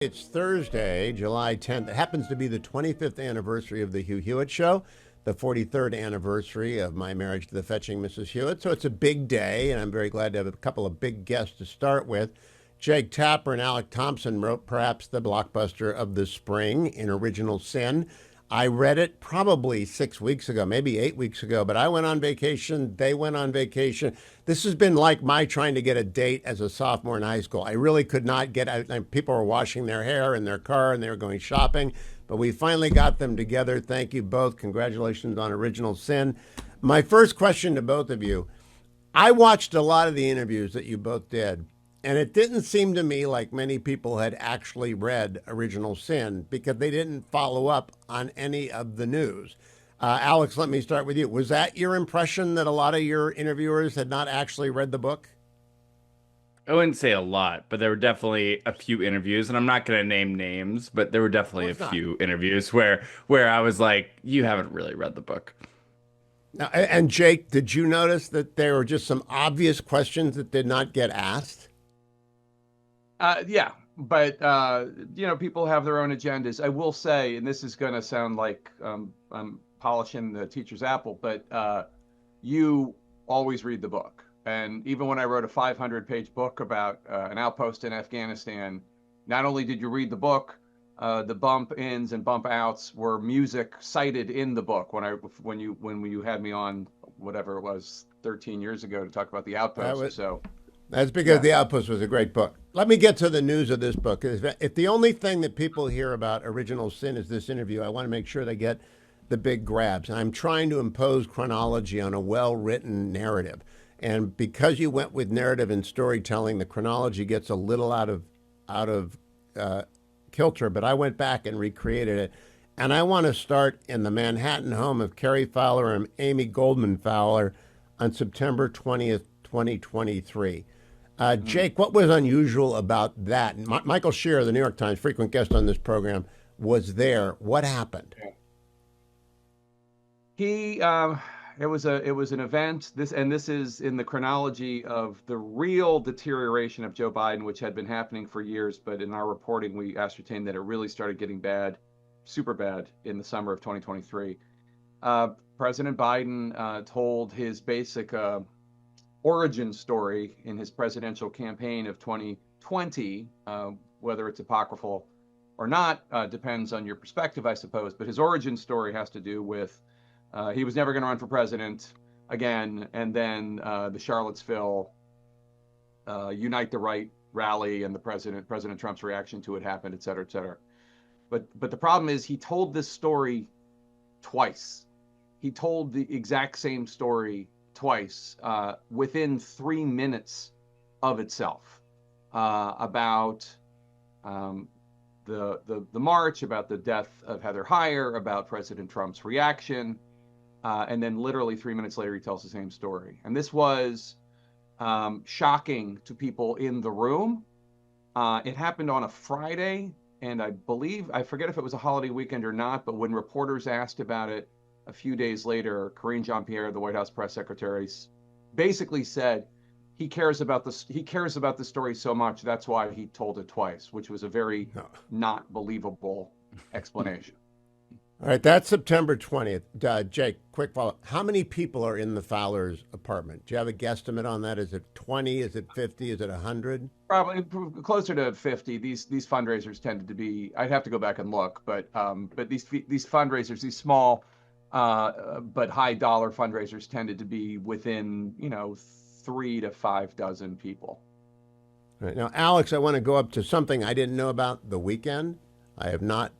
It's Thursday, July 10th. It happens to be the 25th anniversary of the Hugh Hewitt Show, the 43rd anniversary of my marriage to the fetching Mrs. Hewitt. So it's a big day, and I'm very glad to have a couple of big guests to start with. Jake Tapper and Alec Thompson wrote perhaps the blockbuster of the spring in Original Sin. I read it probably 6 weeks ago, maybe 8 weeks ago, but I went on vacation. They went on vacation. This has been like my trying to get a date as a sophomore in high school. I really could not get out. People were washing their hair in their car and they were going shopping, but we finally got them together. Thank you both. Congratulations on Original Sin. My first question to both of you, I watched a lot of the interviews that you both did. And it didn't seem to me like many people had actually read Original Sin because they didn't follow up on any of the news. Alex, let me start with you. Was that your impression that a lot of your interviewers had not actually read the book? I wouldn't say a lot, but there were definitely a few interviews, and I'm not going to name names, but there were Of definitely a course not. few interviews where I was like, "You haven't really read the book." Now, and Jake, did you notice that there were just some obvious questions that did not get asked? Yeah, but people have their own agendas. I will say, and this is going to sound like I'm polishing the teacher's apple, but you always read the book. And even when I wrote a 500-page book about an outpost in Afghanistan, not only did you read the book, the bump ins and bump outs were music cited in the book. When you had me on, whatever it was, 13 years ago to talk about the That outpost. was, So that's because yeah. The Outpost was a great book. Let me get to the news of this book. If the only thing that people hear about Original Sin is this interview, I want to make sure they get the big grabs. I'm trying to impose chronology on a well-written narrative. And because you went with narrative and storytelling, the chronology gets a little out of kilter. But I went back and recreated it, and I want to start in the Manhattan home of Carrie Fowler and Amy Goldman Fowler on September 20th, 2023. Mhm. Jake, what was unusual about that? Michael Shearer, the New York Times frequent guest on this program, was there. What happened? He it was an event. This is in the chronology of the real deterioration of Joe Biden, which had been happening for years, but in our reporting we ascertained that it really started getting bad, super bad, in the summer of 2023. President Biden told his basic origin story in his presidential campaign of 2020. Whether it's apocryphal or not depends on your perspective, I suppose. But his origin story has to do with he was never going to run for president again, and then the Charlottesville Unite the Right rally and the President Trump's reaction to it happened, et cetera, et cetera. But the problem is he told this story twice. He told the exact same story twice within 3 minutes of itself about um, the march, about the death of Heather Heyer, about President Trump's reaction, and then literally 3 minutes later he tells the same story. And this was shocking to people in the room. It happened on a Friday, and I forget if it was a holiday weekend or not, but when reporters asked about it a few days later, Karine Jean-Pierre, the White House press secretary, basically said he cares about the story so much that's why he told it twice, which was a very No. not believable explanation. All right, that's September 20th. Jake, quick follow up. How many people are in the Fowler's apartment? Do you have a guesstimate on that? Is it 20? Is it 50? Is it 100? Probably closer to 50. These fundraisers tended to be. I'd have to go back and look, but these fundraisers, these small but high dollar fundraisers, tended to be within 3 to 5 dozen people. All right, now, Alex, I want to go up to something I didn't know about the weekend. I have not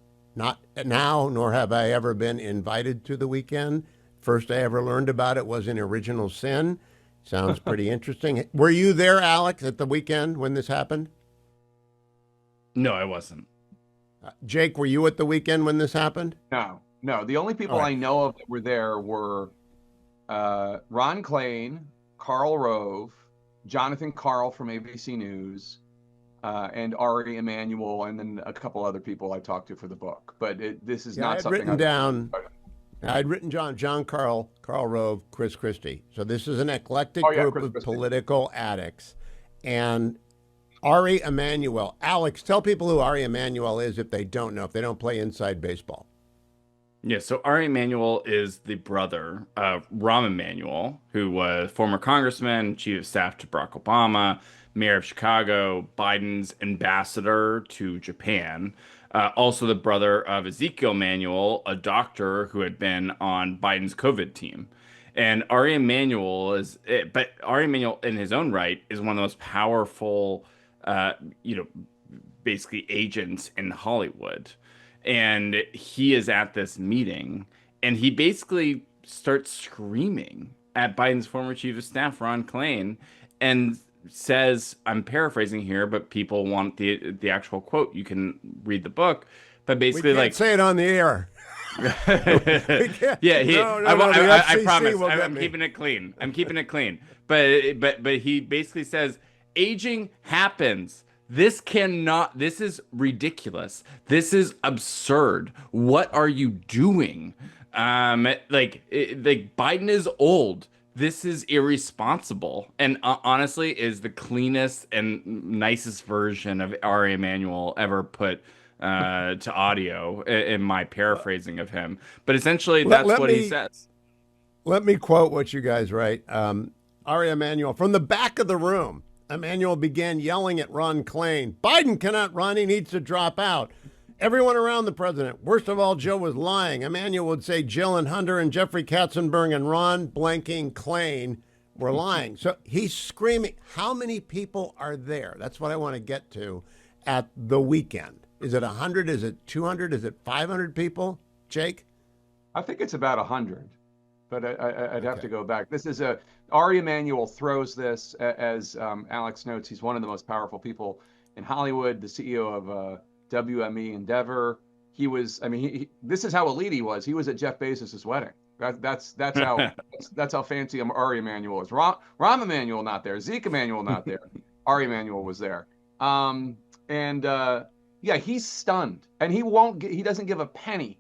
now, nor have I ever been invited to the weekend. First I ever learned about it was in Original Sin. Sounds pretty interesting. Were you there, Alex, at the weekend when this happened? No, I wasn't. Jake, were you at the weekend when this happened? No, no. The only All people right. I know of that were there were Ron Klain, Karl Rove, Jonathan Karl from ABC News, and Ari Emanuel, and then a couple other people I talked to for the book. But this is Yeah, I not had something written I've. down I'd written John Carl, Karl Rove, Chris Christie. So this is an eclectic Oh yeah, group Chris of Christie. political addicts. And Ari Emanuel. Alex, tell people who Ari Emanuel is if they don't know, if they don't play inside baseball. Yeah, so Ari Emanuel is the brother of Rahm Emanuel, who was former congressman, chief of staff to Barack Obama, mayor of Chicago, Biden's ambassador to Japan. Also the brother of Ezekiel Emanuel, a doctor who had been on Biden's COVID team. And Ari Emanuel but Ari Emanuel in his own right is one of the most powerful, uh, you know, basically agents in Hollywood. And he is at this meeting and he basically starts screaming at Biden's former chief of staff, Ron Klain, and says, I'm paraphrasing here, but people want the actual quote. You can read the book, but basically, We can't like, say it on the air. yeah, I FCC promise. will get I'm me. keeping it clean. I'm keeping it clean. But he basically says aging happens. This is ridiculous. This is absurd. What are you doing? Like Biden is old. This is irresponsible. And honestly, is the cleanest and nicest version of Ari Emanuel ever put to audio in my paraphrasing of him. But essentially, that's what he says. Let me quote what you guys write. Ari Emanuel, from the back of the room, Emanuel began yelling at Ron Klain, Biden cannot run, he needs to drop out. Everyone around the president, worst of all, Joe was lying. Emanuel would say Jill and Hunter and Jeffrey Katzenberg and Ron blanking Klain were lying. So he's screaming. How many people are there? That's what I want to get to at the weekend. Is it 100? Is it 200? Is it 500 people? Jake? I think it's about 100, but I'd have to go back. This is Ari Emanuel throws this as Alex notes. He's one of the most powerful people in Hollywood, the CEO of WME Endeavor. He was, I mean, this is how elite he was. He was at Jeff Bezos's wedding. That's how that's how fancy Ari Emanuel is. Rahm Emanuel not there. Zeke Emanuel not there. Ari Emanuel was there. Yeah, he's stunned, and he doesn't give a penny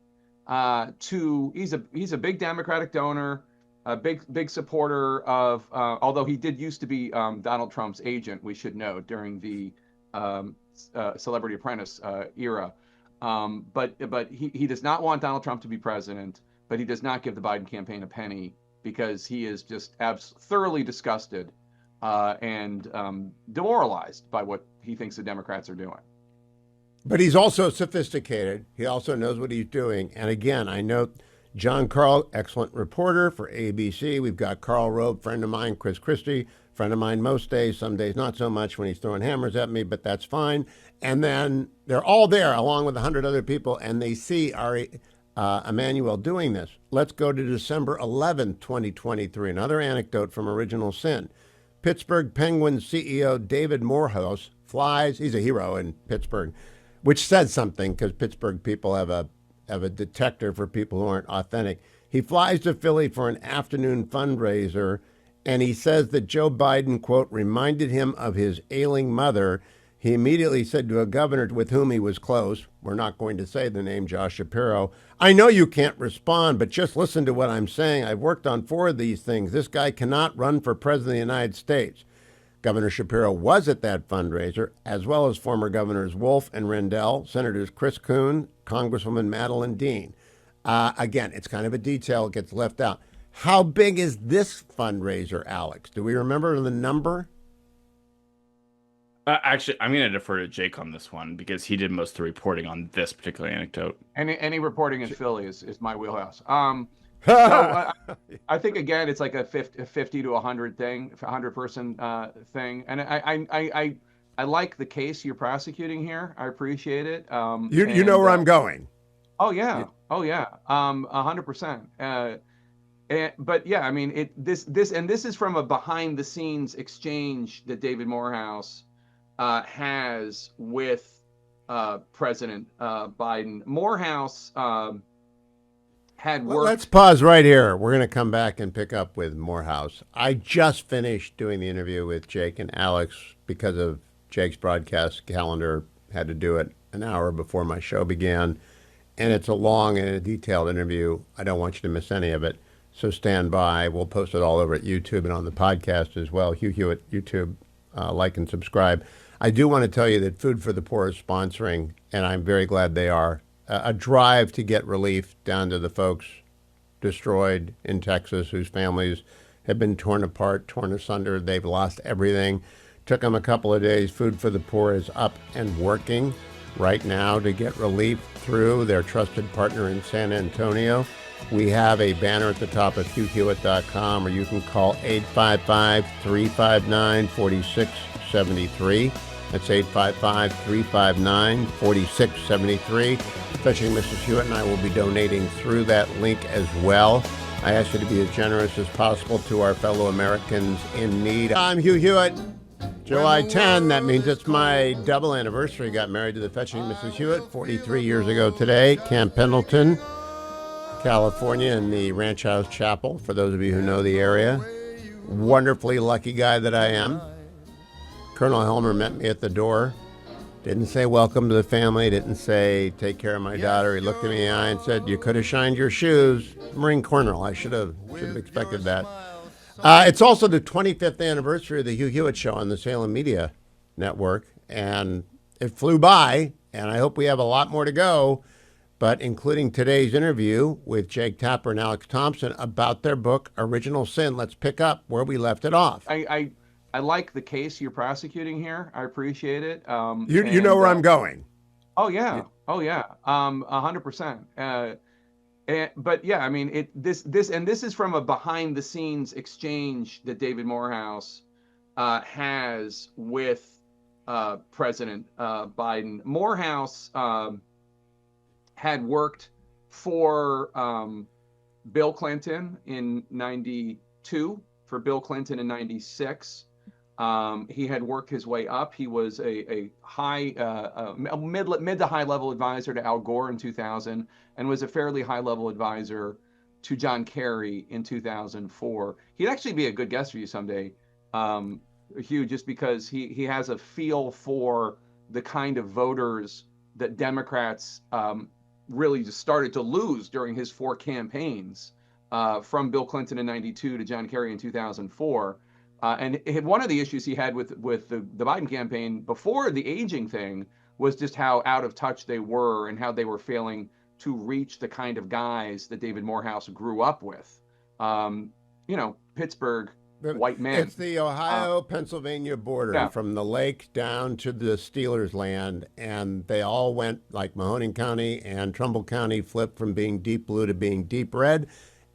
he's a big Democratic donor, a big supporter of, although he did used to be Donald Trump's agent, we should know, during the Celebrity Apprentice era. But he does not want Donald Trump to be president, but he does not give the Biden campaign a penny because he is just thoroughly disgusted and demoralized by what he thinks the Democrats are doing. But he's also sophisticated. He also knows what he's doing. And again, I note John Carl, excellent reporter for ABC. We've got Carl Rove, friend of mine, Chris Christie, friend of mine most days, some days not so much when he's throwing hammers at me, but that's fine. And then they're all there along with 100 other people, and they see Ari Emanuel doing this. Let's go to December 11th, 2023. Another anecdote from Original Sin. Pittsburgh Penguins CEO David Morehouse flies. He's a hero in Pittsburgh, which says something because Pittsburgh people have a detector for people who aren't authentic. He flies to Philly for an afternoon fundraiser, and he says that Joe Biden, quote, reminded him of his ailing mother. He immediately said to a governor with whom he was close, we're not going to say the name, Josh Shapiro, I know you can't respond, but just listen to what I'm saying. I've worked on 4 of these things. This guy cannot run for president of the United States. Governor Shapiro was at that fundraiser, as well as former Governors Wolf and Rendell, Senators Chris Coon, Congresswoman Madeline Dean. Again, it's kind of a detail. It gets left out. How big is this fundraiser, Alex? Do we remember the number? Actually, I'm going to defer to Jake on this one because he did most of the reporting on this particular anecdote. Any reporting in Philly is my wheelhouse. So I think again, it's like a 50 to 100 thing, 100 person thing, and I like the case you're prosecuting here. I appreciate it. You know where I'm going. Oh yeah, 100%. But yeah, I mean, this is from a behind the scenes exchange that David Morehouse has with President Biden. Morehouse had worked. Let's pause right here. We're going to come back and pick up with Morehouse. I just finished doing the interview with Jake and Alex because of Jake's broadcast calendar. Had to do it an hour before my show began. And it's a long and a detailed interview. I don't want you to miss any of it. So stand by. We'll post it all over at YouTube and on the podcast as well. Hugh Hewitt, YouTube, like and subscribe. I do want to tell you that Food for the Poor is sponsoring, and I'm very glad they are, a drive to get relief down to the folks destroyed in Texas whose families have been torn apart, torn asunder. They've lost everything. Took them a couple of days. Food for the Poor is up and working right now to get relief through their trusted partner in San Antonio. We have a banner at the top of HughHewitt.com, or you can call 855-359-4673. That's 855-359-4673. Fetching Mrs. Hewitt and I will be donating through that link as well. I ask you to be as generous as possible to our fellow Americans in need. I'm Hugh Hewitt. July 10, that means it's my double anniversary. Got married to the Fetching Mrs. Hewitt 43 years ago today, Camp Pendleton, California, in the Ranch House Chapel, for those of you who know the area. Wonderfully lucky guy that I am. Colonel Helmer met me at the door. Didn't say welcome to the family, didn't say take care of my daughter. He looked at me in the eye and said, "You could have shined your shoes." Marine Corporal, I should have expected that. It's also the 25th anniversary of the Hugh Hewitt Show on the Salem Media Network, and it flew by, and I hope we have a lot more to go, but including today's interview with Jake Tapper and Alex Thompson about their book, Original Sin. Let's pick up where we left it off. I like the case you're prosecuting here. I appreciate it. You know where I'm going. Oh yeah. 100%. But yeah, I mean, this is from a behind the scenes exchange that David Morehouse has with President Biden. Morehouse had worked for Bill Clinton in 92, for Bill Clinton in 96. He had worked his way up. He was a high, mid to high level advisor to Al Gore in 2000, and was a fairly high level advisor to John Kerry in 2004. He'd actually be a good guest for you someday, Hugh, just because he has a feel for the kind of voters that Democrats really just started to lose during his 4 campaigns, from Bill Clinton in 92 to John Kerry in 2004. And one of the issues he had with the Biden campaign before the aging thing was just how out of touch they were and how they were failing to reach the kind of guys that David Morehouse grew up with. Pittsburgh, white men. It's the Ohio-Pennsylvania border, yeah. From the lake down to the Steelers land, and they all went, like Mahoning County and Trumbull County, flipped from being deep blue to being deep red,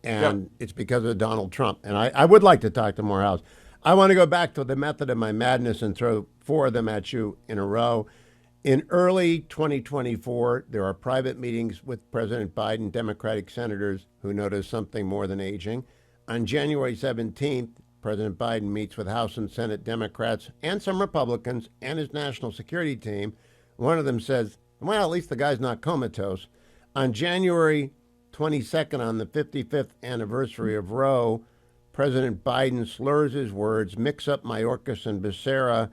and It's because of Donald Trump. And I would like to talk to Morehouse. I want to go back to the method of my madness and throw 4 of them at you in a row. In early 2024, there are private meetings with President Biden, Democratic senators who notice something more than aging. On January 17th, President Biden meets with House and Senate Democrats and some Republicans and his national security team. One of them says, well, at least the guy's not comatose. On January 22nd, on the 55th anniversary of Roe, President Biden slurs his words, mix up Mayorkas and Becerra.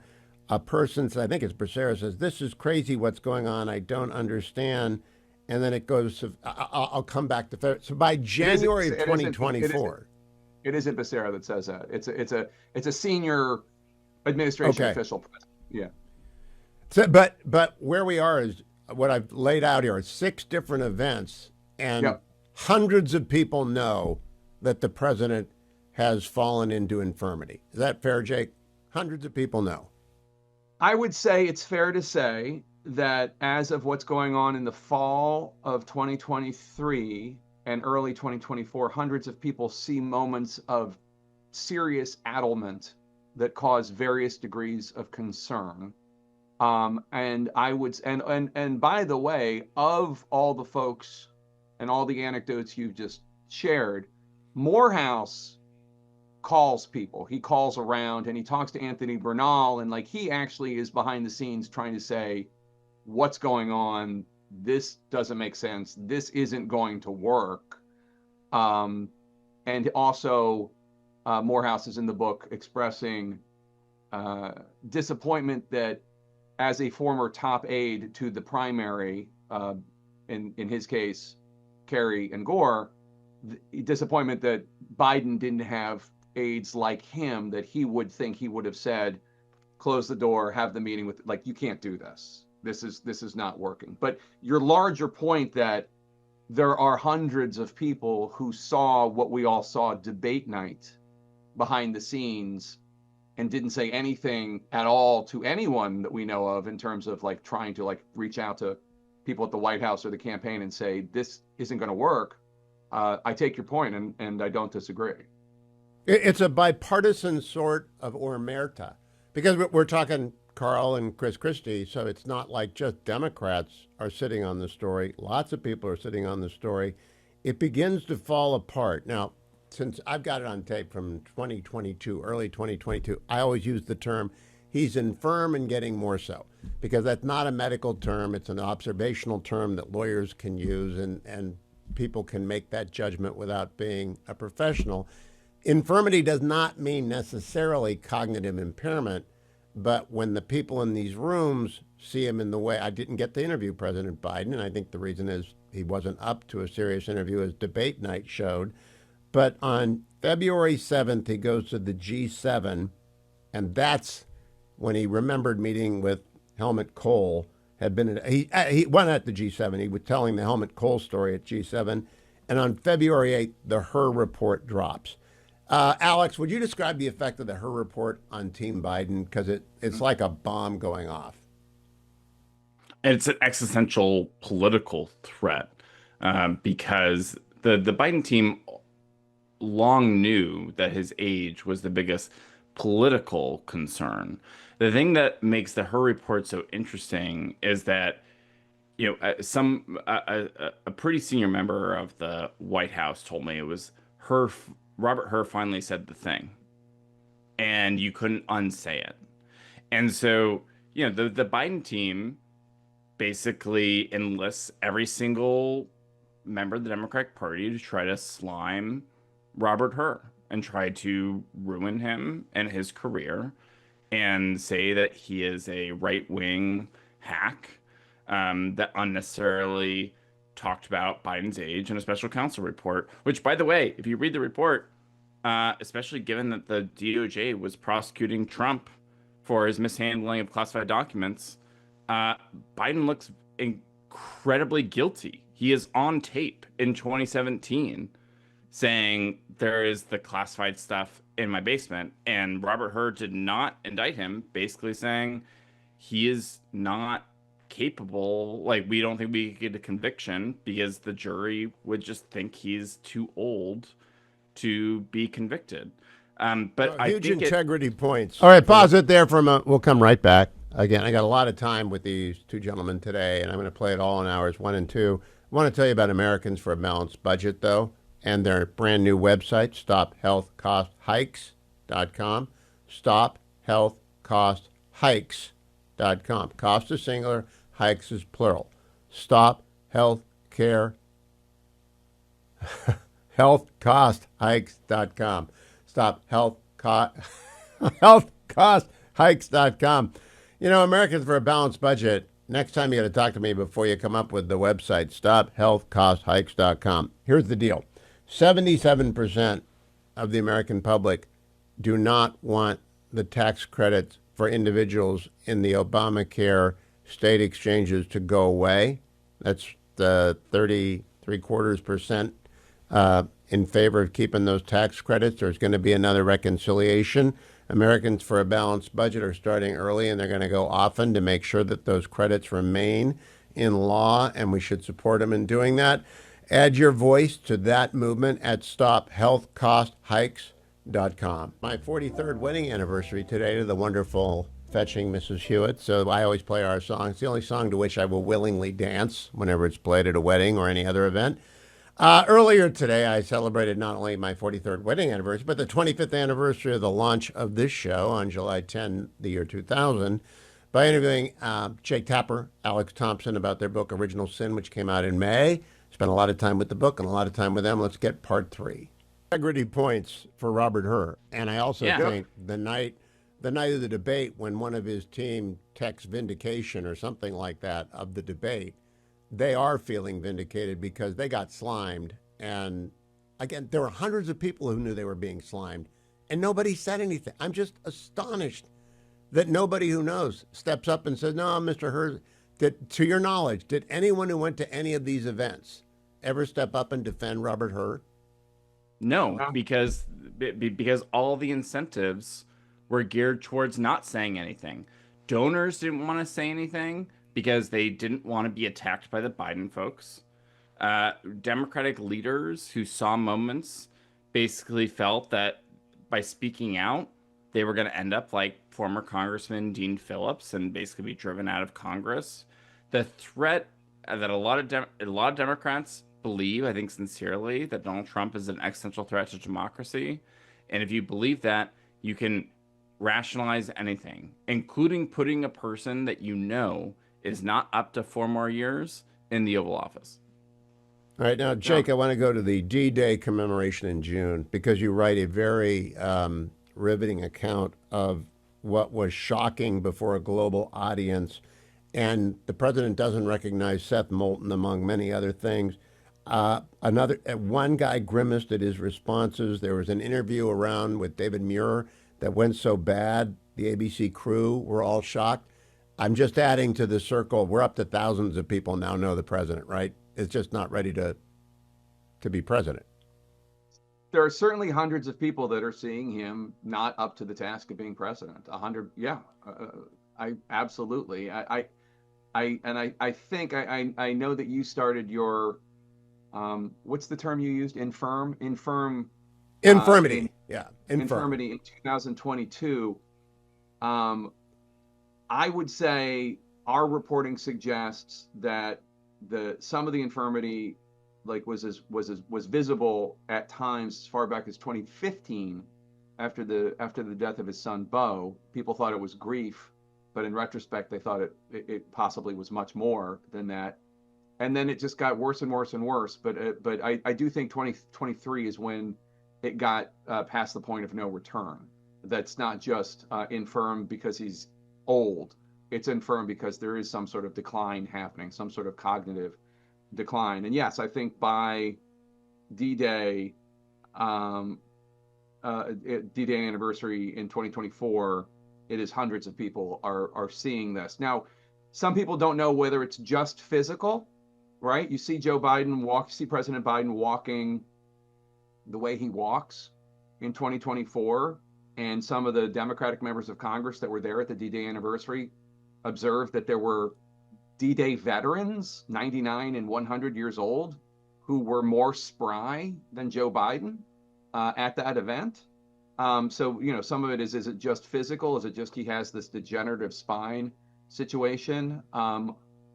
A person, I think it's Becerra, says, "This is crazy what's going on. I don't understand." And then it goes, I'll come back to, so by January of 2024. It isn't Becerra that says that. It's a senior administration official. Yeah. So, but where we are is what I've laid out here are 6 different events, and hundreds of people know that the president has fallen into infirmity. Is that fair, Jake? Hundreds of people know. I would say it's fair to say that as of what's going on in the fall of 2023 and early 2024, hundreds of people see moments of serious ailment that cause various degrees of concern. And I would, and by the way, of all the folks and all the anecdotes you've just shared, Morehouse calls people. He calls around and he talks to Anthony Bernal, and like he actually is behind the scenes trying to say, what's going on? This doesn't make sense. This isn't going to work. And also, Morehouse is in the book expressing disappointment that, as a former top aide to the primary, in his case, Kerry and Gore, disappointment that Biden didn't have aides like him, that he would think he would have said, close the door, have the meeting with, like, you can't do this. This is not working. But your larger point that there are hundreds of people who saw what we all saw debate night behind the scenes and didn't say anything at all to anyone that we know of in terms of like trying to like reach out to people at the White House or the campaign and say, this isn't going to work. I take your point, and I don't disagree. It's a bipartisan sort of omerta, because we're talking Carl and Chris Christie, so it's not like just Democrats are sitting on the story. Lots of people are sitting on the story. It begins to fall apart. Now, since I've got it on tape from 2022, early 2022, I always use the term, he's infirm and getting more so, because that's not a medical term. It's an observational term that lawyers can use, and people can make that judgment without being a professional. Infirmity does not mean necessarily cognitive impairment, but when the people in these rooms see him in the way, I didn't get to interview President Biden, and I think the reason is he wasn't up to a serious interview, as debate night showed. But on February 7th, he goes to the G7, and that's when he remembered meeting with Helmut Kohl. He went at the G7. He was telling the Helmut Kohl story at G7. And on February 8th, the Her report drops. Alex, would you describe the effect of the Her report on Team Biden? Because it's like a bomb going off. It's an existential political threat because the Biden team long knew that his age was the biggest political concern. The thing that makes the Her report so interesting is that, you know, a pretty senior member of the White House told me it was Robert Her finally said the thing, and you couldn't unsay it. And so, you know, the Biden team basically enlists every single member of the Democratic Party to try to slime Robert Her and try to ruin him and his career and say that he is a right-wing hack that unnecessarily talked about Biden's age in a special counsel report, which, by the way, if you read the report, especially given that the DOJ was prosecuting Trump for his mishandling of classified documents, Biden looks incredibly guilty. He is on tape in 2017 saying there is the classified stuff in my basement, and Robert Her did not indict him, basically saying he is not capable. Like, we don't think we could get a conviction because the jury would just think he's too old to be convicted. But I huge think integrity points. All right, pause it there for a moment. We'll come right back. Again, I got a lot of time with these two gentlemen today, and I'm going to play it all in hours 1 and 2. I want to tell you about Americans for a Balanced Budget, though, and their brand new website, StopHealthCostHikes.com. StopHealthCostHikes.com. Cost is singular, hikes is plural. HealthCosthikes.com. HealthCosthikes.com. You know, Americans for a Balanced Budget, next time you got to talk to me before you come up with the website, StopHealthCostHikes.com. Here's the deal. 77% of the American public do not want the tax credits for individuals in the Obamacare state exchanges to go away. That's the 33% in favor of keeping those tax credits. There's going to be another reconciliation. Americans for a Balanced Budget are starting early, and they're going to go often to make sure that those credits remain in law, and we should support them in doing that. Add your voice to that movement at StopHealthCostHikes.com. My 43rd wedding anniversary today to the wonderful fetching Mrs. Hewitt, so I always play our song. It's the only song to which I will willingly dance whenever it's played at a wedding or any other event. Earlier today, I celebrated not only my 43rd wedding anniversary, but the 25th anniversary of the launch of this show on July 10, the year 2000, by interviewing Jake Tapper, Alex Thompson about their book, Original Sin, which came out in May. Spent a lot of time with the book and a lot of time with them. Let's get part 3. Integrity points for Robert Her. And I also think the night of the debate, when one of his team texts vindication or something like that of the debate, they are feeling vindicated because they got slimed. And again, there were hundreds of people who knew they were being slimed, and nobody said anything. I'm just astonished that nobody who knows steps up and says, no, Mr. Hurd, to your knowledge, did anyone who went to any of these events ever step up and defend Robert Hurd? No, No. because all the incentives were geared towards not saying anything. Donors didn't want to say anything because they didn't want to be attacked by the Biden folks. Democratic leaders who saw moments basically felt that by speaking out, they were going to end up like former Congressman Dean Phillips and basically be driven out of Congress. The threat that a lot of Democrats believe, I think sincerely, that Donald Trump is an existential threat to democracy. And if you believe that, you can rationalize anything, including putting a person that you know is not up to 4 more years in the Oval Office. All right, now, Jake, I want to go to the D-Day commemoration in June because you write a very riveting account of what was shocking before a global audience. And the president doesn't recognize Seth Moulton, among many other things. One guy grimaced at his responses. There was an interview around with David Muir that went so bad, the ABC crew were all shocked. I'm just adding to the circle. We're up to thousands of people now know the president, right? It's just not ready to be president. There are certainly hundreds of people that are seeing him not up to the task of being president. 100, yeah, I absolutely. I think I know that you started your what's the term you used? Infirmity. Infirmity in 2022. I would say our reporting suggests that some of the infirmity was visible at times as far back as 2015 after the death of his son Beau. People thought it was grief, but in retrospect they thought it possibly was much more than that. And then it just got worse and worse and worse. But I do think 2023 is when it got past the point of no return. That's not just infirm because he's old. It's infirm because there is some sort of decline happening, some sort of cognitive decline. And yes, I think by D-Day, D-Day anniversary in 2024, it is hundreds of people are seeing this. Now, some people don't know whether it's just physical, right? You see President Biden walking the way he walks in 2024, and some of the Democratic members of Congress that were there at the D-Day anniversary observed that there were D-Day veterans, 99 and 100 years old, who were more spry than Joe Biden at that event. So, some of it is it just physical? Is it just he has this degenerative spine situation?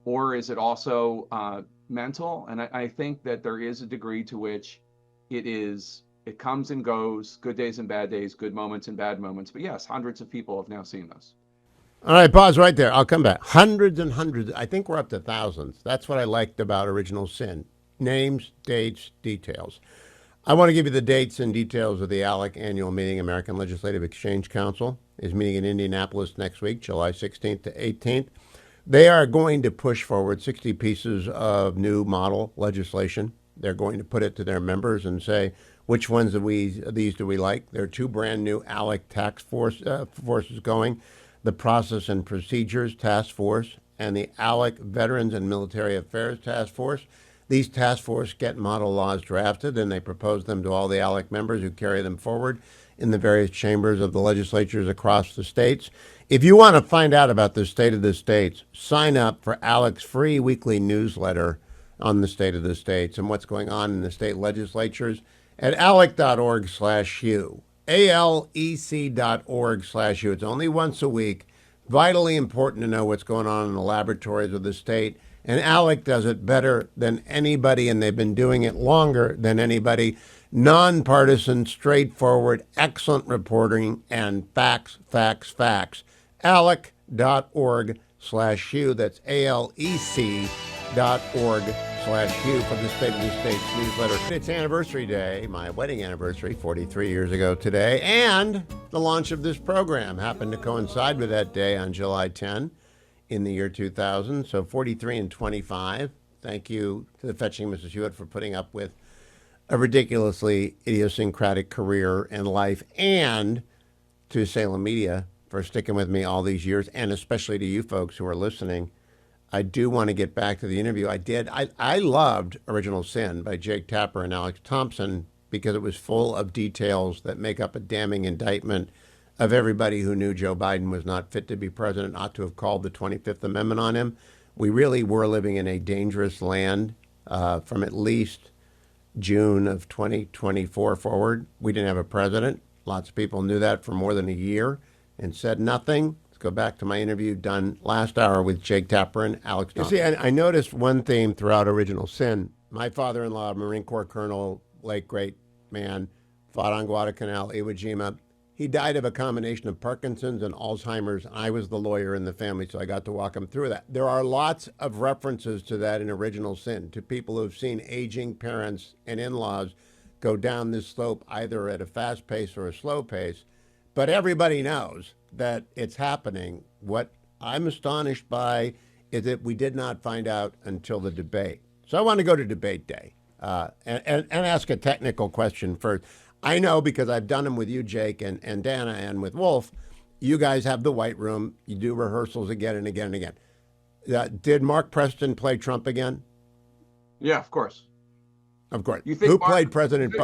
Or is it also mental? And I think that there is a degree to which it comes and goes, good days and bad days, good moments and bad moments. But yes, hundreds of people have now seen this. All right, pause right there. I'll come back. Hundreds and hundreds. I think we're up to thousands. That's what I liked about Original Sin. Names, dates, details. I want to give you the dates and details of the ALEC annual meeting. American Legislative Exchange Council is meeting in Indianapolis next week, July 16th to 18th. They are going to push forward 60 pieces of new model legislation. They're going to put it to their members and say, which ones of these do we like? There are two brand new ALEC task forces going. The Process and Procedures Task Force and the ALEC Veterans and Military Affairs Task Force. These task forces get model laws drafted, and they propose them to all the ALEC members who carry them forward in the various chambers of the legislatures across the states. If you want to find out about the state of the states, sign up for ALEC's free weekly newsletter on the state of the states and what's going on in the state legislatures at alec.org/Hugh. ALEC.org/Hugh. It's only once a week. Vitally important to know what's going on in the laboratories of the state. And ALEC does it better than anybody, and they've been doing it longer than anybody. Nonpartisan, straightforward, excellent reporting, and facts, facts, facts. ALEC.org/Hugh. That's ALEC.org/Hugh for the State of the States newsletter. It's anniversary day, my wedding anniversary, 43 years ago today, and the launch of this program happened to coincide with that day on July 10 in the year 2000. So 43 and 25. Thank you to the Fetching Mrs. Hewitt for putting up with a ridiculously idiosyncratic career and life, and to Salem Media for sticking with me all these years, and especially to you folks who are listening. I do want to get back to the interview I did. I loved Original Sin by Jake Tapper and Alex Thompson because it was full of details that make up a damning indictment of everybody who knew Joe Biden was not fit to be president, ought to have called the 25th Amendment on him. We really were living in a dangerous land from at least June of 2024 forward. We didn't have a president. Lots of people knew that for more than a year and said nothing. Let's go back to my interview done last hour with Jake Tapper and Alex Thompson. You see, I noticed one theme throughout Original Sin. My father-in-law, Marine Corps Colonel, late great man, fought on Guadalcanal, Iwo Jima. He died of a combination of Parkinson's and Alzheimer's. I was the lawyer in the family, so I got to walk him through that. There are lots of references to that in Original Sin, to people who've seen aging parents and in-laws go down this slope either at a fast pace or a slow pace. But everybody knows that it's happening. What I'm astonished by is that we did not find out until the debate. So I want to go to debate day and ask a technical question first. I know because I've done them with you, Jake, and Dana, and with Wolf. You guys have the White Room. You do rehearsals again and again and again. Did Mark Preston play Trump again? Yeah, of course. Of course. You think Who Mark, played President?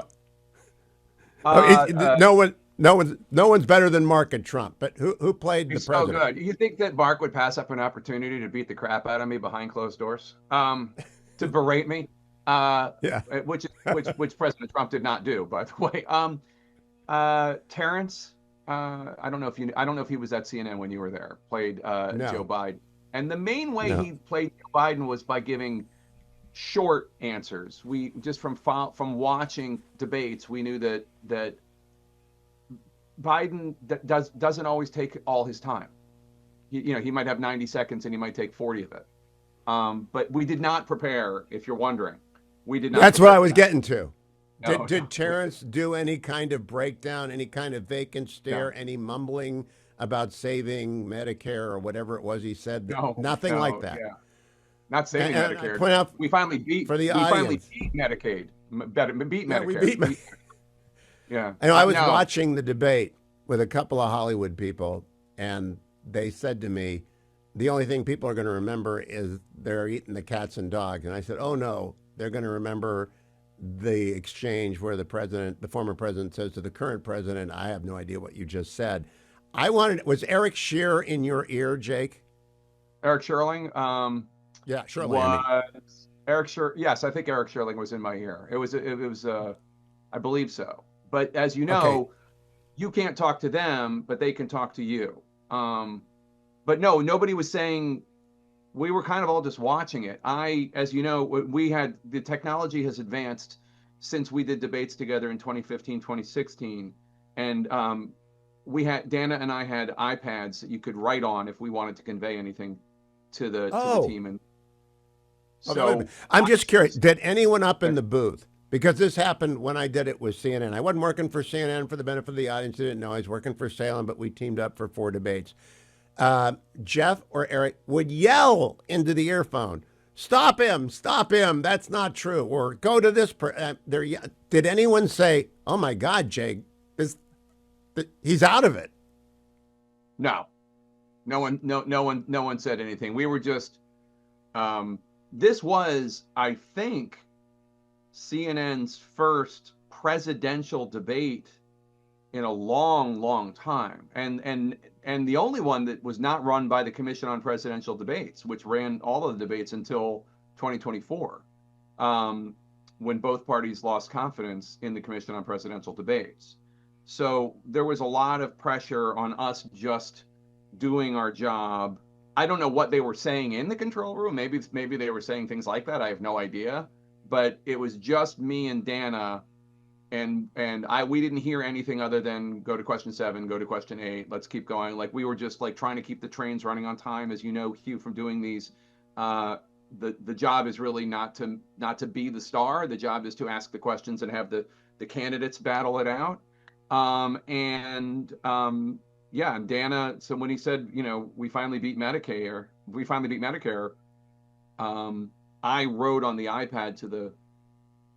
No one's better than Mark at Trump. But who played the president? So good. You think that Mark would pass up an opportunity to beat the crap out of me behind closed doors, to berate me? Yeah. Which President Trump did not do, by the way. Terrence, I don't know if he was at CNN when you were there. Played Joe Biden, and the main way he played Joe Biden was by giving short answers. We just from watching debates, we knew that Biden doesn't always take all his time. He might have 90 seconds and he might take 40 of it. But we did not prepare, if you're wondering. We did not. That's what I was getting to. No, did Terrence do any kind of breakdown, any kind of vacant stare, any mumbling about saving Medicare or whatever it was he said? Nothing like that. Yeah. Not saving Medicare. Point out we finally beat Medicaid. Beat Medicare. Yeah, we beat Medicare. Yeah. I was watching the debate with a couple of Hollywood people, and they said to me, the only thing people are going to remember is they're eating the cats and dogs. And I said, oh, no, they're going to remember the exchange where the former president says to the current president, I have no idea what you just said. Was Eric Scheer in your ear, Jake? Eric Sherling? Yeah, Sherling. Eric Sherling? Yes, I think Eric Sherling was in my ear. It was I believe so. But as you know, you can't talk to them, but they can talk to you. But no, nobody was saying. We were kind of all just watching it. As you know, the technology has advanced since we did debates together in 2015, 2016. And Dana and I had iPads that you could write on if we wanted to convey anything to the team. And so I'm just curious, did anyone up in the booth, because this happened when I did it with CNN. I wasn't working for CNN, for the benefit of the audience who didn't know. I was working for Salem, but we teamed up for 4 debates. Jeff or Eric would yell into the earphone, stop him, that's not true, or go to this did anyone say, oh my God, Jake, he's out of it? No one said anything. We were just this was, I think, CNN's first presidential debate in a long time, and the only one that was not run by the Commission on Presidential Debates, which ran all of the debates until 2024, when both parties lost confidence in the Commission on Presidential Debates. So there was a lot of pressure on us just doing our job. I don't know what they were saying in the control room. Maybe they were saying things like that. I have no idea. But it was just me and Dana. And we didn't hear anything other than go to question 7, go to question 8. Let's keep going. Like we were just like trying to keep the trains running on time. As you know, Hugh, from doing these, the job is really not to be the star. The job is to ask the questions and have the candidates battle it out. And Dana. So when he said, we finally beat Medicare, I wrote on the iPad to the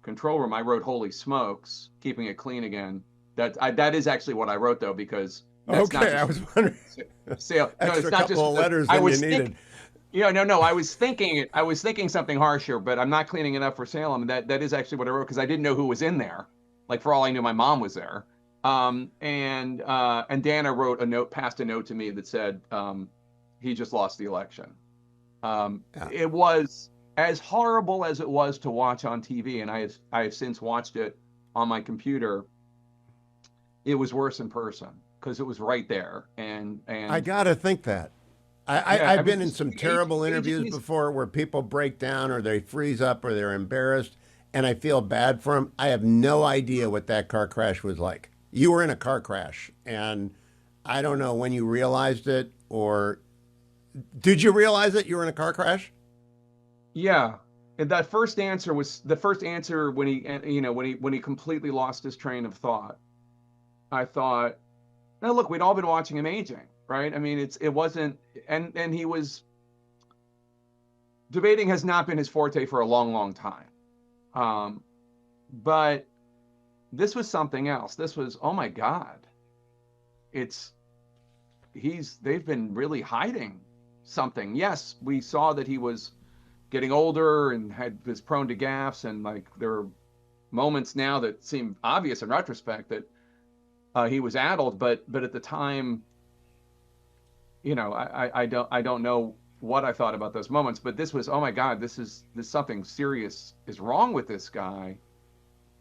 control room. I wrote "Holy smokes," keeping it clean again. That is actually what I wrote, though, because That's not Okay, just I was wondering. Salem. No, it's Extra not just. couple of letters I than you was needed. no. I was thinking something harsher, but I'm not cleaning it up for Salem. That is actually what I wrote because I didn't know who was in there. Like for all I knew, my mom was there. And Dana passed a note to me that said he just lost the election. Yeah. It was as horrible as it was to watch on TV, and I have since watched it on my computer. It was worse in person because it was right there. I And gotta think that. yeah, I I've mean, been in just some terrible interviews is before where people break down or they freeze up or they're embarrassed, and I feel bad for them. I have no idea what that car crash was like. You were in a car crash, and I don't know when you realized it, or did you realize it? You were in a car crash? yeah. And that first answer was the first answer when he completely lost his train of thought. I thought, now look, we'd all been watching him aging, right? I mean, it wasn't, and he was debating has not been his forte for a long, long time. Um, but this was something else. This was, oh my God, it's they've been really hiding something. Yes, we saw that he was getting older and was prone to gaffes, and like there are moments now that seem obvious in retrospect that he was addled, but at the time, I don't know what I thought about those moments, but this was, oh my God, this something serious is wrong with this guy.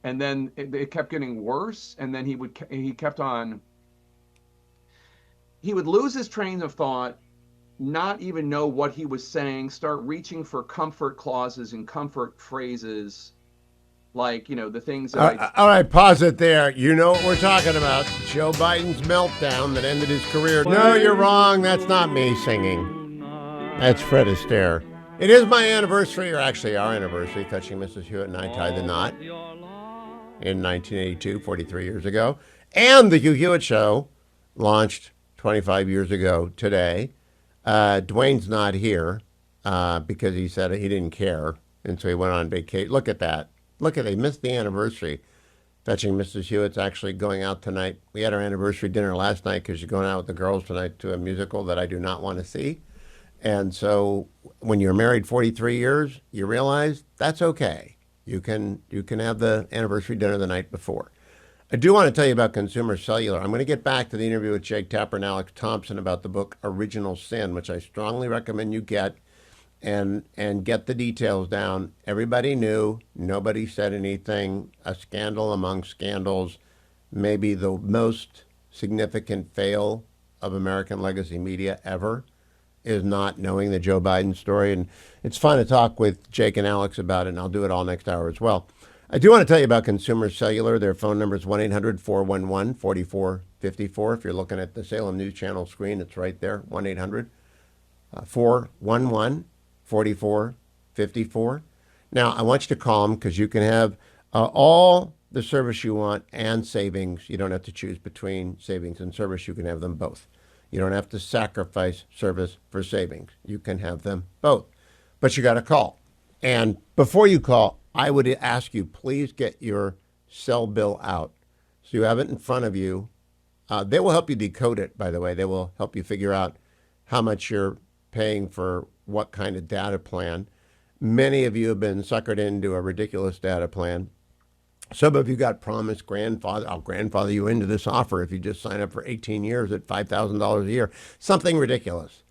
And then it kept getting worse, and then he would lose his train of thought, not even know what he was saying, start reaching for comfort clauses and comfort phrases, like the things that All right, pause it there. You know what we're talking about. Joe Biden's meltdown that ended his career. No, you're wrong. That's not me singing. That's Fred Astaire. It is my anniversary, or actually our anniversary. Fetching Mrs. Hewitt and I tied the knot in 1982, 43 years ago. And the Hugh Hewitt Show launched 25 years ago today. Dwayne's not here because he said he didn't care, and so he went on vacation. Look at that. Look at, they missed the anniversary. Fetching Mrs. Hewitt's actually going out tonight. We had our anniversary dinner last night because you're going out with the girls tonight to a musical that I do not want to see. And so when you're married 43 years, you realize that's okay. You can have the anniversary dinner the night before. I do want to tell you about Consumer Cellular. I'm going to get back to the interview with Jake Tapper and Alex Thompson about the book Original Sin, which I strongly recommend you get. And get the details down. Everybody knew. Nobody said anything. A scandal among scandals. Maybe the most significant fail of American legacy media ever is not knowing the Joe Biden story. And it's fun to talk with Jake and Alex about it, and I'll do it all next hour as well. I do want to tell you about Consumer Cellular. Their phone number is 1-800-411-4454. If you're looking at the Salem News Channel screen, it's right there, 1-800-411-4454. 4454. Now, I want you to call them because you can have all the service you want and savings. You don't have to choose between savings and service. You can have them both. You don't have to sacrifice service for savings. You can have them both. But you got to call. And before you call, I would ask you, please get your cell bill out so you have it in front of you. They will help you decode it, by the way. They will help you figure out how much you're paying for what kind of data plan. Many of you have been suckered into a ridiculous data plan. Some of you got promised I'll grandfather you into this offer if you just sign up for 18 years at $5,000 a year. Something ridiculous.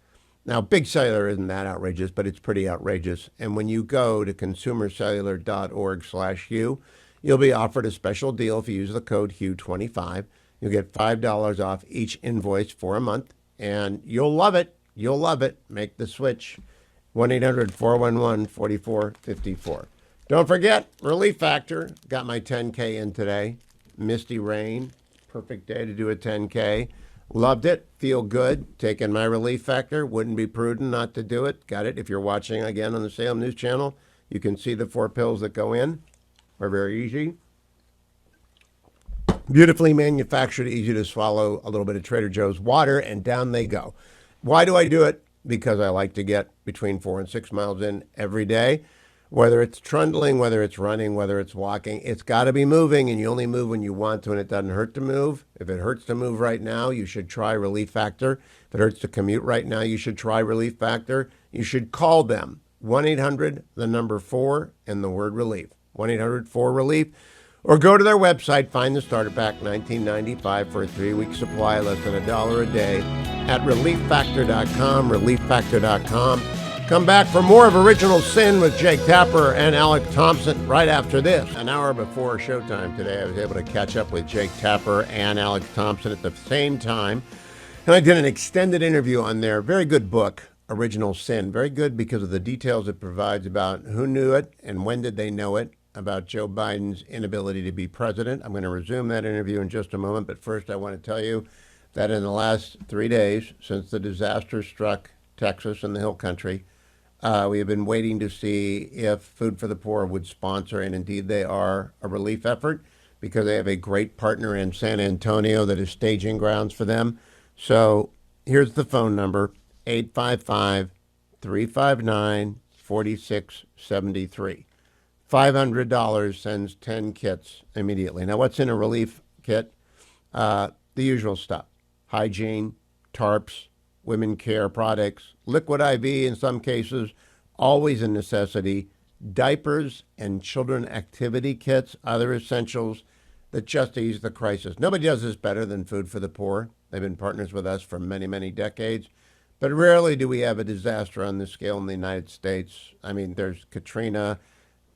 Now, Big Cellular isn't that outrageous, but it's pretty outrageous. And when you go to consumercellular.org/Hugh, you'll be offered a special deal if you use the code HUGH25. You'll get $5 off each invoice for a month, and you'll love it. You'll love it. Make the switch. 1-800-411-4454. Don't forget, Relief Factor. Got my 10K in today. Misty rain. Perfect day to do a 10K. Loved it. Feel good. Taking my Relief Factor. Wouldn't be prudent not to do it. Got it. If you're watching again on the Salem News Channel, you can see the 4 pills that go in. Are very easy. Beautifully manufactured, easy to swallow. A little bit of Trader Joe's water, and down they go. Why do I do it? Because I like to get between 4 and 6 miles in every day. Whether it's trundling, whether it's running, whether it's walking, it's got to be moving, and you only move when you want to, and it doesn't hurt to move. If it hurts to move right now, you should try Relief Factor. If it hurts to commute right now, you should try Relief Factor. You should call them, 1-800, the number 4, and the word relief, 1-800-4-RELIEF, or go to their website, find the starter pack, $19.95 for a 3-week supply, less than $1 a day, at relieffactor.com, relieffactor.com. Come back for more of Original Sin with Jake Tapper and Alec Thompson right after this. An hour before showtime today, I was able to catch up with Jake Tapper and Alec Thompson at the same time. And I did an extended interview on their very good book, Original Sin. Very good because of the details it provides about who knew it and when did they know it, about Joe Biden's inability to be president. I'm going to resume that interview in just a moment. But first, I want to tell you that in the last 3 days, since the disaster struck Texas and the Hill Country, we have been waiting to see if Food for the Poor would sponsor, and indeed they are, a relief effort because they have a great partner in San Antonio that is staging grounds for them. So here's the phone number, 855-359-4673. $500 sends 10 kits immediately. Now, what's in a relief kit? The usual stuff: hygiene, tarps, women care products, liquid IV in some cases, always a necessity, diapers and children activity kits, other essentials that just ease the crisis. Nobody does this better than Food for the Poor. They've been partners with us for many, many decades. But rarely do we have a disaster on this scale in the United States. I mean, there's Katrina,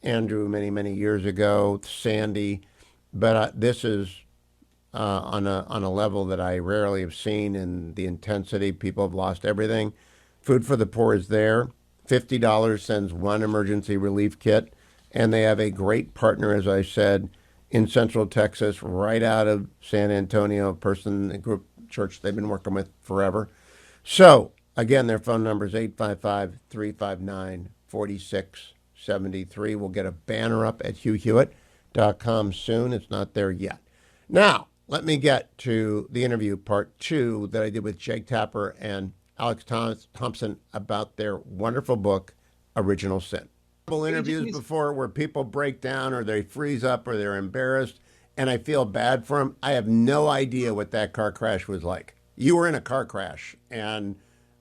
Andrew many, many years ago, Sandy, but this is on a level that I rarely have seen in the intensity. People have lost everything. Food for the Poor is there. $50 sends one emergency relief kit, and they have a great partner, as I said, in Central Texas, right out of San Antonio, a group church they've been working with forever. So, again, their phone number is 855-359-4673. We'll get a banner up at hughhewitt.com soon. It's not there yet. Now, let me get to the interview part 2 that I did with Jake Tapper and Alex Thompson about their wonderful book, Original Sin. Interviews before where people break down or they freeze up or they're embarrassed, and I feel bad for them. I have no idea what that car crash was like. You were in a car crash, and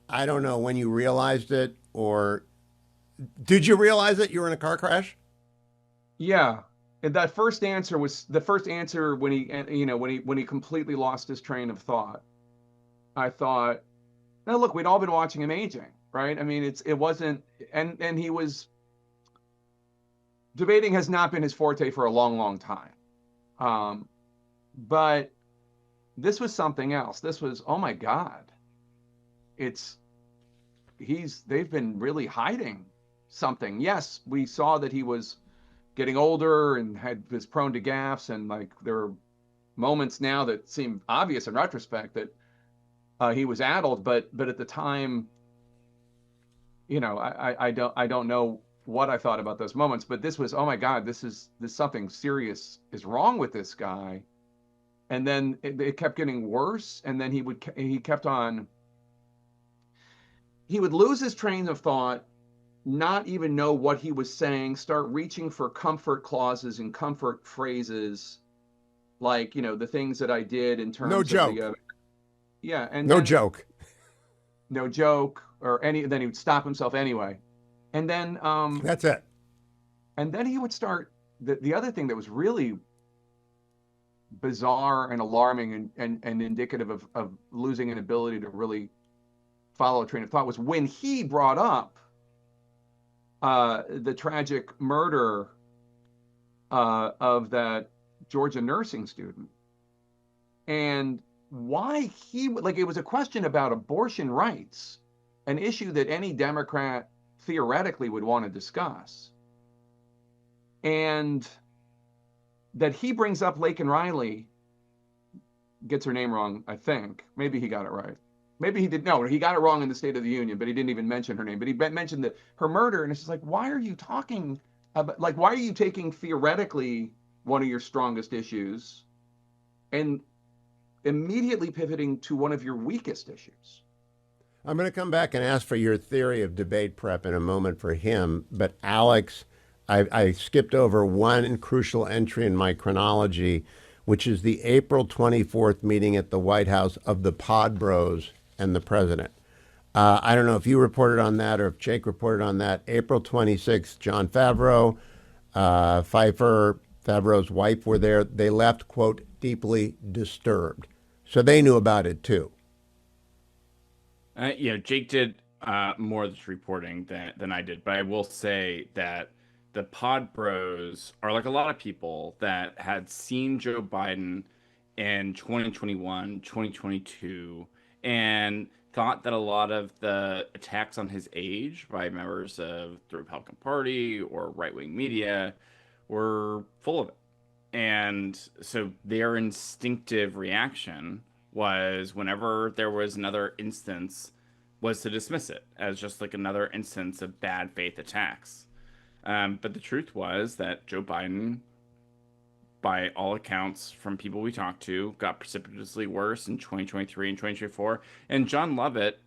I don't know when you realized it, or did you realize that you were in a car crash? Yeah. And that first answer was the first answer when he completely lost his train of thought. I thought, now look, we'd all been watching him aging, right? I mean, it wasn't, and he was, debating has not been his forte for a long, long time. But this was something else. This was, oh my God, they've been really hiding something. Yes, we saw that he was getting older and was prone to gaffes, and like there are moments now that seem obvious in retrospect that he was addled, but at the time, I don't know what I thought about those moments, but this was, oh my God, this something serious is wrong with this guy. And then it kept getting worse, and then he would lose his train of thought, not even know what he was saying, start reaching for comfort clauses and comfort phrases, like, the things that I did in terms of the, yeah. And no joke, or then he would stop himself anyway. And then, that's it. And then he would start, the other thing that was really bizarre and alarming and indicative of losing an ability to really follow a train of thought was when he brought up the tragic murder of that Georgia nursing student, and why it was a question about abortion rights, an issue that any Democrat theoretically would want to discuss, and that he brings up Laken Riley, gets her name wrong, I think. Maybe he got it right. Maybe he did. No, he got it wrong in the State of the Union, but he didn't even mention her name. But he mentioned her murder, and it's just like, why are you talking about, like, why are you taking theoretically one of your strongest issues and immediately pivoting to one of your weakest issues? I'm going to come back and ask for your theory of debate prep in a moment for him, but Alex, I skipped over one crucial entry in my chronology, which is the April 24th meeting at the White House of the Pod Bros and the president. I don't know if you reported on that or if Jake reported on that. April 26th, John Favreau, Pfeiffer, Favreau's wife were there. They left, quote, deeply disturbed. So they knew about it too. Jake did more of this reporting than I did, but I will say that the Pod Bros are like a lot of people that had seen Joe Biden in 2021, 2022, and thought that a lot of the attacks on his age by members of the Republican Party or right-wing media were full of it. And so their instinctive reaction was whenever there was another instance was to dismiss it as just like another instance of bad faith attacks. But the truth was that Joe Biden, by all accounts from people we talked to, got precipitously worse in 2023 and 2024. And John Lovett,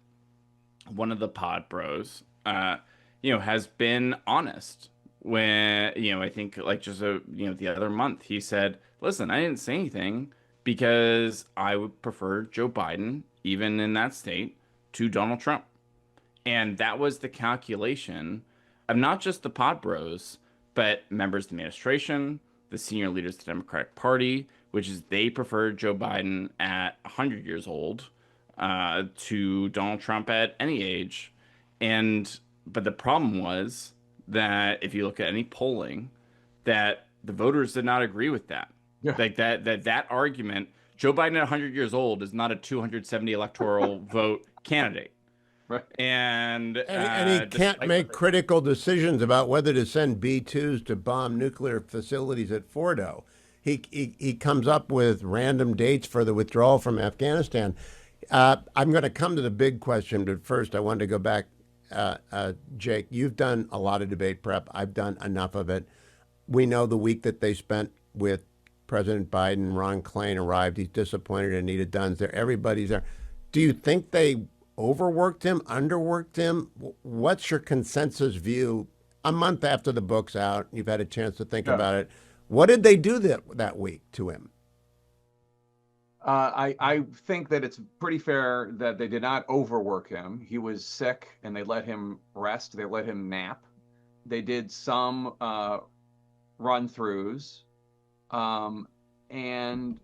one of the Pod Bros, has been honest. When, I think like just the other month, he said, listen, I didn't say anything because I would prefer Joe Biden, even in that state, to Donald Trump. And that was the calculation of not just the Pod Bros, but members of the administration, the senior leaders of the Democratic Party, which is they preferred Joe Biden at 100 years old to Donald Trump at any age. But the problem was that if you look at any polling, that the voters did not agree with that. Yeah. Like that argument, Joe Biden at 100 years old is not a 270 electoral vote candidate. Right. And he can't make critical decisions about whether to send B-2s to bomb nuclear facilities at Fordo. He comes up with random dates for the withdrawal from Afghanistan. I'm going to come to the big question, but first I wanted to go back. Jake, you've done a lot of debate prep. I've done enough of it. We know the week that they spent with President Biden, Ron Klain arrived. He's disappointed. Anita Dunn's there. Everybody's there. Do you think they overworked him, underworked him? What's your consensus view a month after the book's out? You've had a chance to think about it. What did they do that week to him? I think that it's pretty fair that they did not overwork him. He was sick and they let him rest. They let him nap. They did some run-throughs. And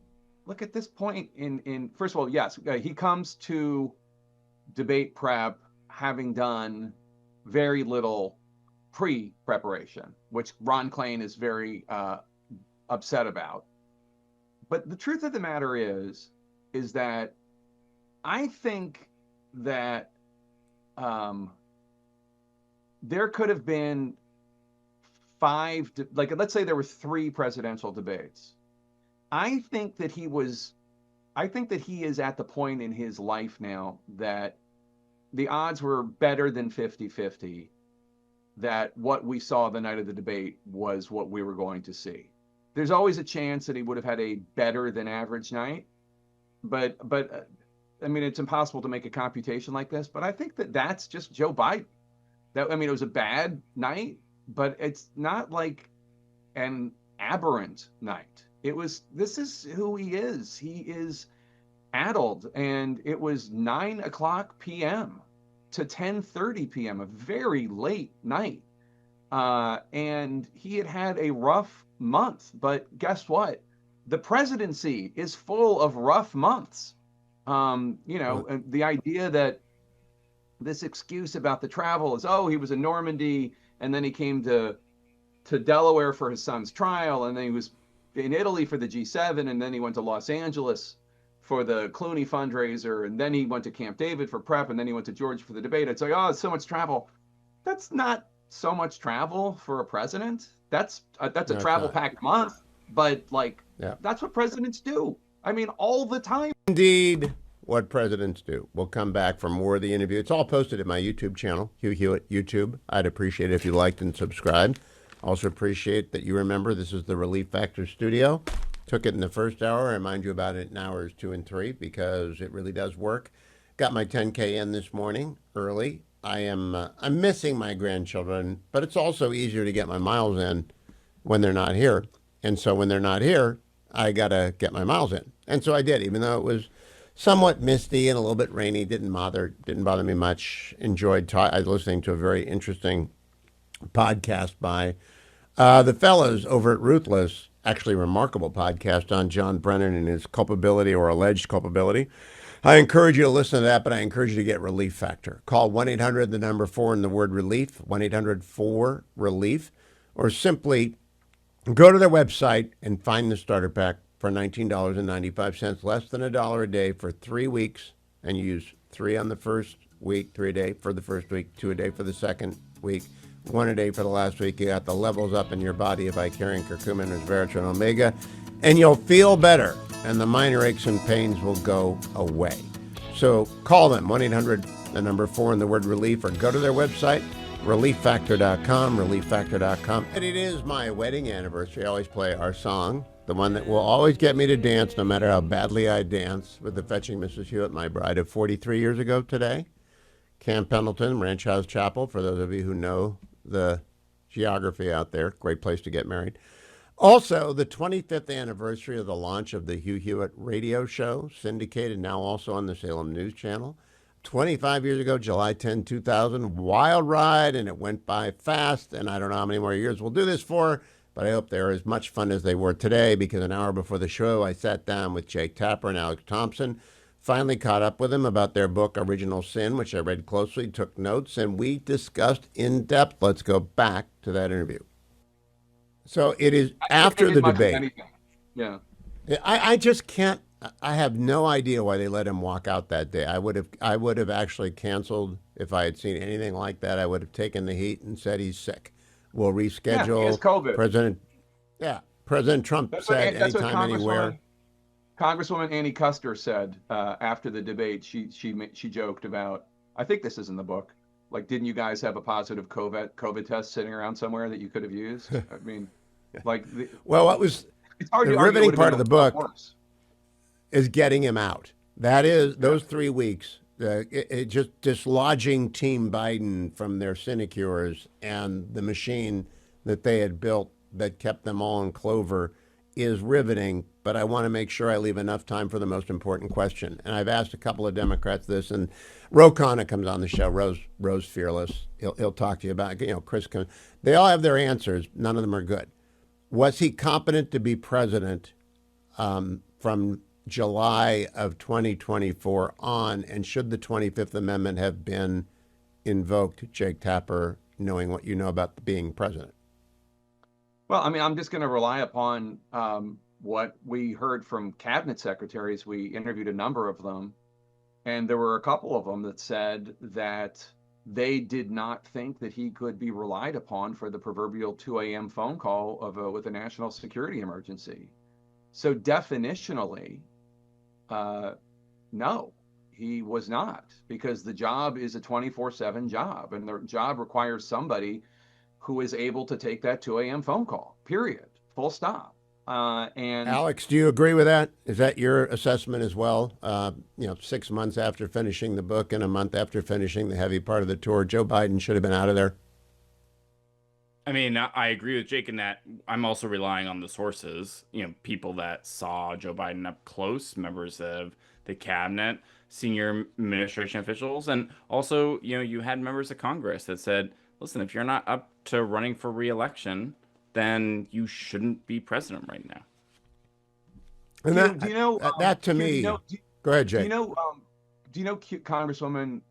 look, at this point in first of all, yes, he comes to debate prep having done very little pre-preparation, which Ron Klain is very upset about. But the truth of the matter is that I think that there could have been let's say there were 3 presidential debates. I think that he is at the point in his life now that the odds were better than 50-50 that what we saw the night of the debate was what we were going to see. There's always a chance that he would have had a better than average night, but I mean, it's impossible to make a computation like this, but I think that that's just Joe Biden. It was a bad night, but it's not like an aberrant night. This is who he is. He is addled, and it was 9:00 p.m. to 10:30 p.m., a very late night. And he had a rough month, but guess what? The presidency is full of rough months. The idea that this excuse about the travel is, he was in Normandy and then he came to Delaware for his son's trial, and then he was in Italy for the G7, and then he went to Los Angeles for the Clooney fundraiser, and then he went to Camp David for prep, and then he went to Georgia for the debate. It's like, it's so much travel. That's not so much travel for a president. That's a travel-packed month, but that's what presidents do. I mean, all the time. Indeed, what presidents do. We'll come back for more of the interview. It's all posted at my YouTube channel, Hugh Hewitt YouTube. I'd appreciate it if you liked and subscribed. Also appreciate that you remember this is the Relief Factor studio. Took it in the first hour. I remind you about it in hours 2 and 3 because it really does work. Got my 10K in this morning early. I'm missing my grandchildren, but it's also easier to get my miles in when they're not here. And so when they're not here, I gotta get my miles in. And so I did, even though it was somewhat misty and a little bit rainy. Didn't bother me much. I was listening to a very interesting podcast by the fellows over at Ruthless. Actually, remarkable podcast on John Brennan and his culpability or alleged culpability. I encourage you to listen to that, but I encourage you to get Relief Factor. Call 1-800, the number 4 and the word relief, 1-800-4-RELIEF, or simply go to their website and find the starter pack for $19.95, less than $1 a day for 3 weeks, and you use 3 on the first week, 3 a day for the first week, 2 a day for the second week, 1 a day for the last week. You got the levels up in your body of Icarian, curcumin, resveratrol, and omega, and you'll feel better, and the minor aches and pains will go away. So call them, 1-800, the number 4 and the word relief, or go to their website, relieffactor.com, relieffactor.com. And it is my wedding anniversary. I always play our song, the one that will always get me to dance, no matter how badly I dance, with the Fetching Mrs. Hewitt, my bride of 43 years ago today. Camp Pendleton, Ranch House Chapel, for those of you who know the geography out there. Great place to get married. Also, the 25th anniversary of the launch of the Hugh Hewitt radio show, syndicated now also on the Salem News Channel. 25 years ago, July 10, 2000, wild ride, and it went by fast, and I don't know how many more years we'll do this for, but I hope they're as much fun as they were today, because an hour before the show, I sat down with Jake Tapper and Alex Thompson, finally caught up with them about their book, Original Sin, which I read closely, took notes, and we discussed in depth. Let's go back to that interview. So it is after the debate. Yeah. I just can't. I have no idea why they let him walk out that day. I would have actually canceled if I had seen anything like that. I would have taken the heat and said he's sick. We'll reschedule. Yeah, he has COVID. President Trump said anytime, anywhere. Congresswoman Annie Custer said after the debate. She joked about. I think this is in the book. Like, didn't you guys have a positive COVID test sitting around somewhere that you could have used? I mean, like. What was the riveting part of the book is getting him out. That is those 3 weeks. It just dislodging Team Biden from their sinecures and the machine that they had built that kept them all in clover is riveting, but I want to make sure I leave enough time for the most important question. And I've asked a couple of Democrats this, and Ro Khanna comes on the show. Rose Fearless. He'll talk to you about, Chris comes. They all have their answers. None of them are good. Was he competent to be president from July of 2024 on, and should the 25th Amendment have been invoked, Jake Tapper, knowing what you know about being president? Well, I mean, I'm just going to rely upon what we heard from cabinet secretaries. We interviewed a number of them, and there were a couple of them that said that they did not think that he could be relied upon for the proverbial 2 a.m. phone call with a national security emergency. So definitionally, no, he was not, because the job is a 24/7 job, and the job requires somebody who is able to take that 2 a.m. phone call, period, full stop. And Alex, do you agree with that? Is that your assessment as well? 6 months after finishing the book and a month after finishing the heavy part of the tour, Joe Biden should have been out of there. I mean, I agree with Jake in that I'm also relying on the sources, people that saw Joe Biden up close, members of the cabinet, senior administration officials, and also, you had members of Congress that said, listen, if you're not up to running for re-election, then you shouldn't be president right now. And that to me, go ahead, Jake. Do you know Congresswoman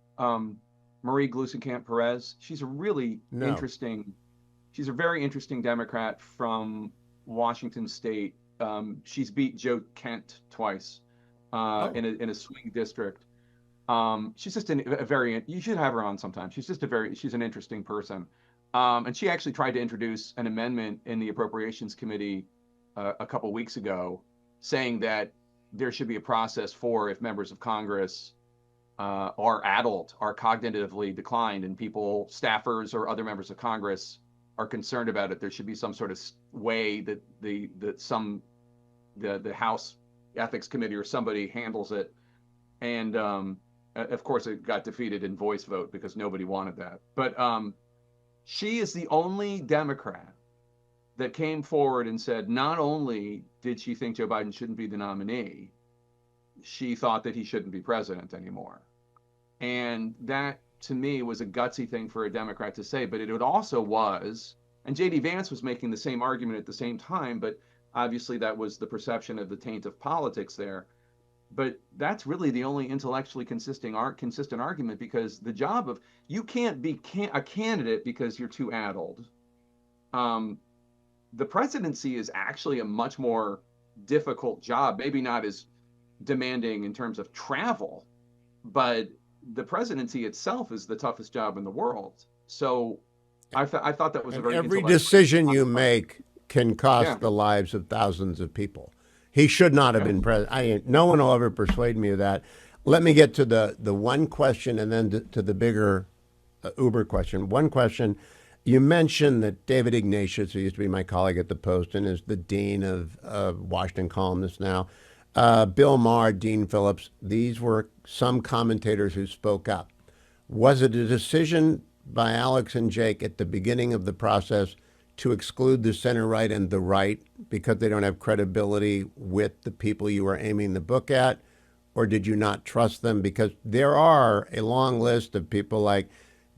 Marie Gluesenkamp Perez? She's a really interesting. She's a very interesting Democrat from Washington State. She's beat Joe Kent twice in a swing district. She's just you should have her on sometime. She's an interesting person. And she actually tried to introduce an amendment in the Appropriations Committee a couple weeks ago, saying that there should be a process for if members of Congress are cognitively declined, and staffers or other members of Congress are concerned about it, there should be some sort of way that the House Ethics Committee or somebody handles it. And Of course, it got defeated in voice vote because nobody wanted that. But she is the only Democrat that came forward and said not only did she think Joe Biden shouldn't be the nominee, she thought that he shouldn't be president anymore. And that, to me, was a gutsy thing for a Democrat to say. But it also was, and J.D. Vance was making the same argument at the same time, but obviously that was the perception of the taint of politics there. But that's really the only intellectually consistent argument, because the job of, you can't be a candidate because you're too addled. The presidency is actually a much more difficult job, maybe not as demanding in terms of travel, but the presidency itself is the toughest job in the world. So I thought that was a very every decision you make can cost the lives of thousands of people. He should not have been president. No one will ever persuade me of that. Let me get to the one question and then to the bigger Uber question. One question, you mentioned that David Ignatius, who used to be my colleague at the Post and is the dean of Washington columnists now, Bill Maher, Dean Phillips, these were some commentators who spoke up. Was it a decision by Alex and Jake at the beginning of the process to exclude the center right and the right because they don't have credibility with the people you were aiming the book at? Or did you not trust them? Because there are a long list of people like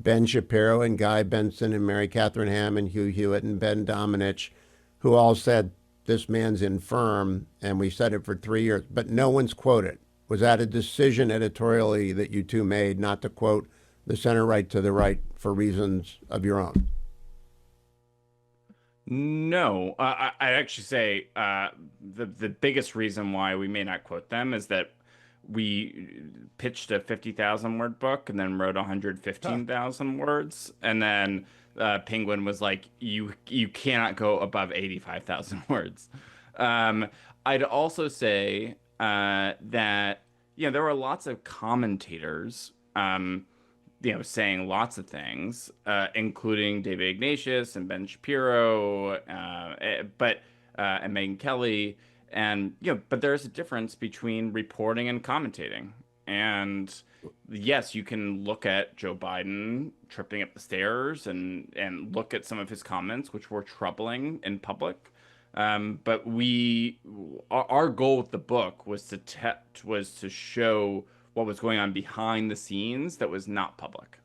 Ben Shapiro and Guy Benson and Mary Catherine Ham and Hugh Hewitt and Ben Domenech, who all said, this man's infirm, and we said it for 3 years, but no one's quoted. Was that a decision editorially that you two made not to quote the center right to the right for reasons of your own? No, I'd actually say the biggest reason why we may not quote them is that we pitched a 50,000 word book and then wrote 115,000 words, and then Penguin was like, you cannot go above 85,000 words. I'd also say that there were lots of commentators saying lots of things, including David Ignatius and Ben Shapiro, and Megyn Kelly. And, but there's a difference between reporting and commentating. And yes, you can look at Joe Biden tripping up the stairs and look at some of his comments, which were troubling in public. But our goal with the book was to show what was going on behind the scenes that was not public.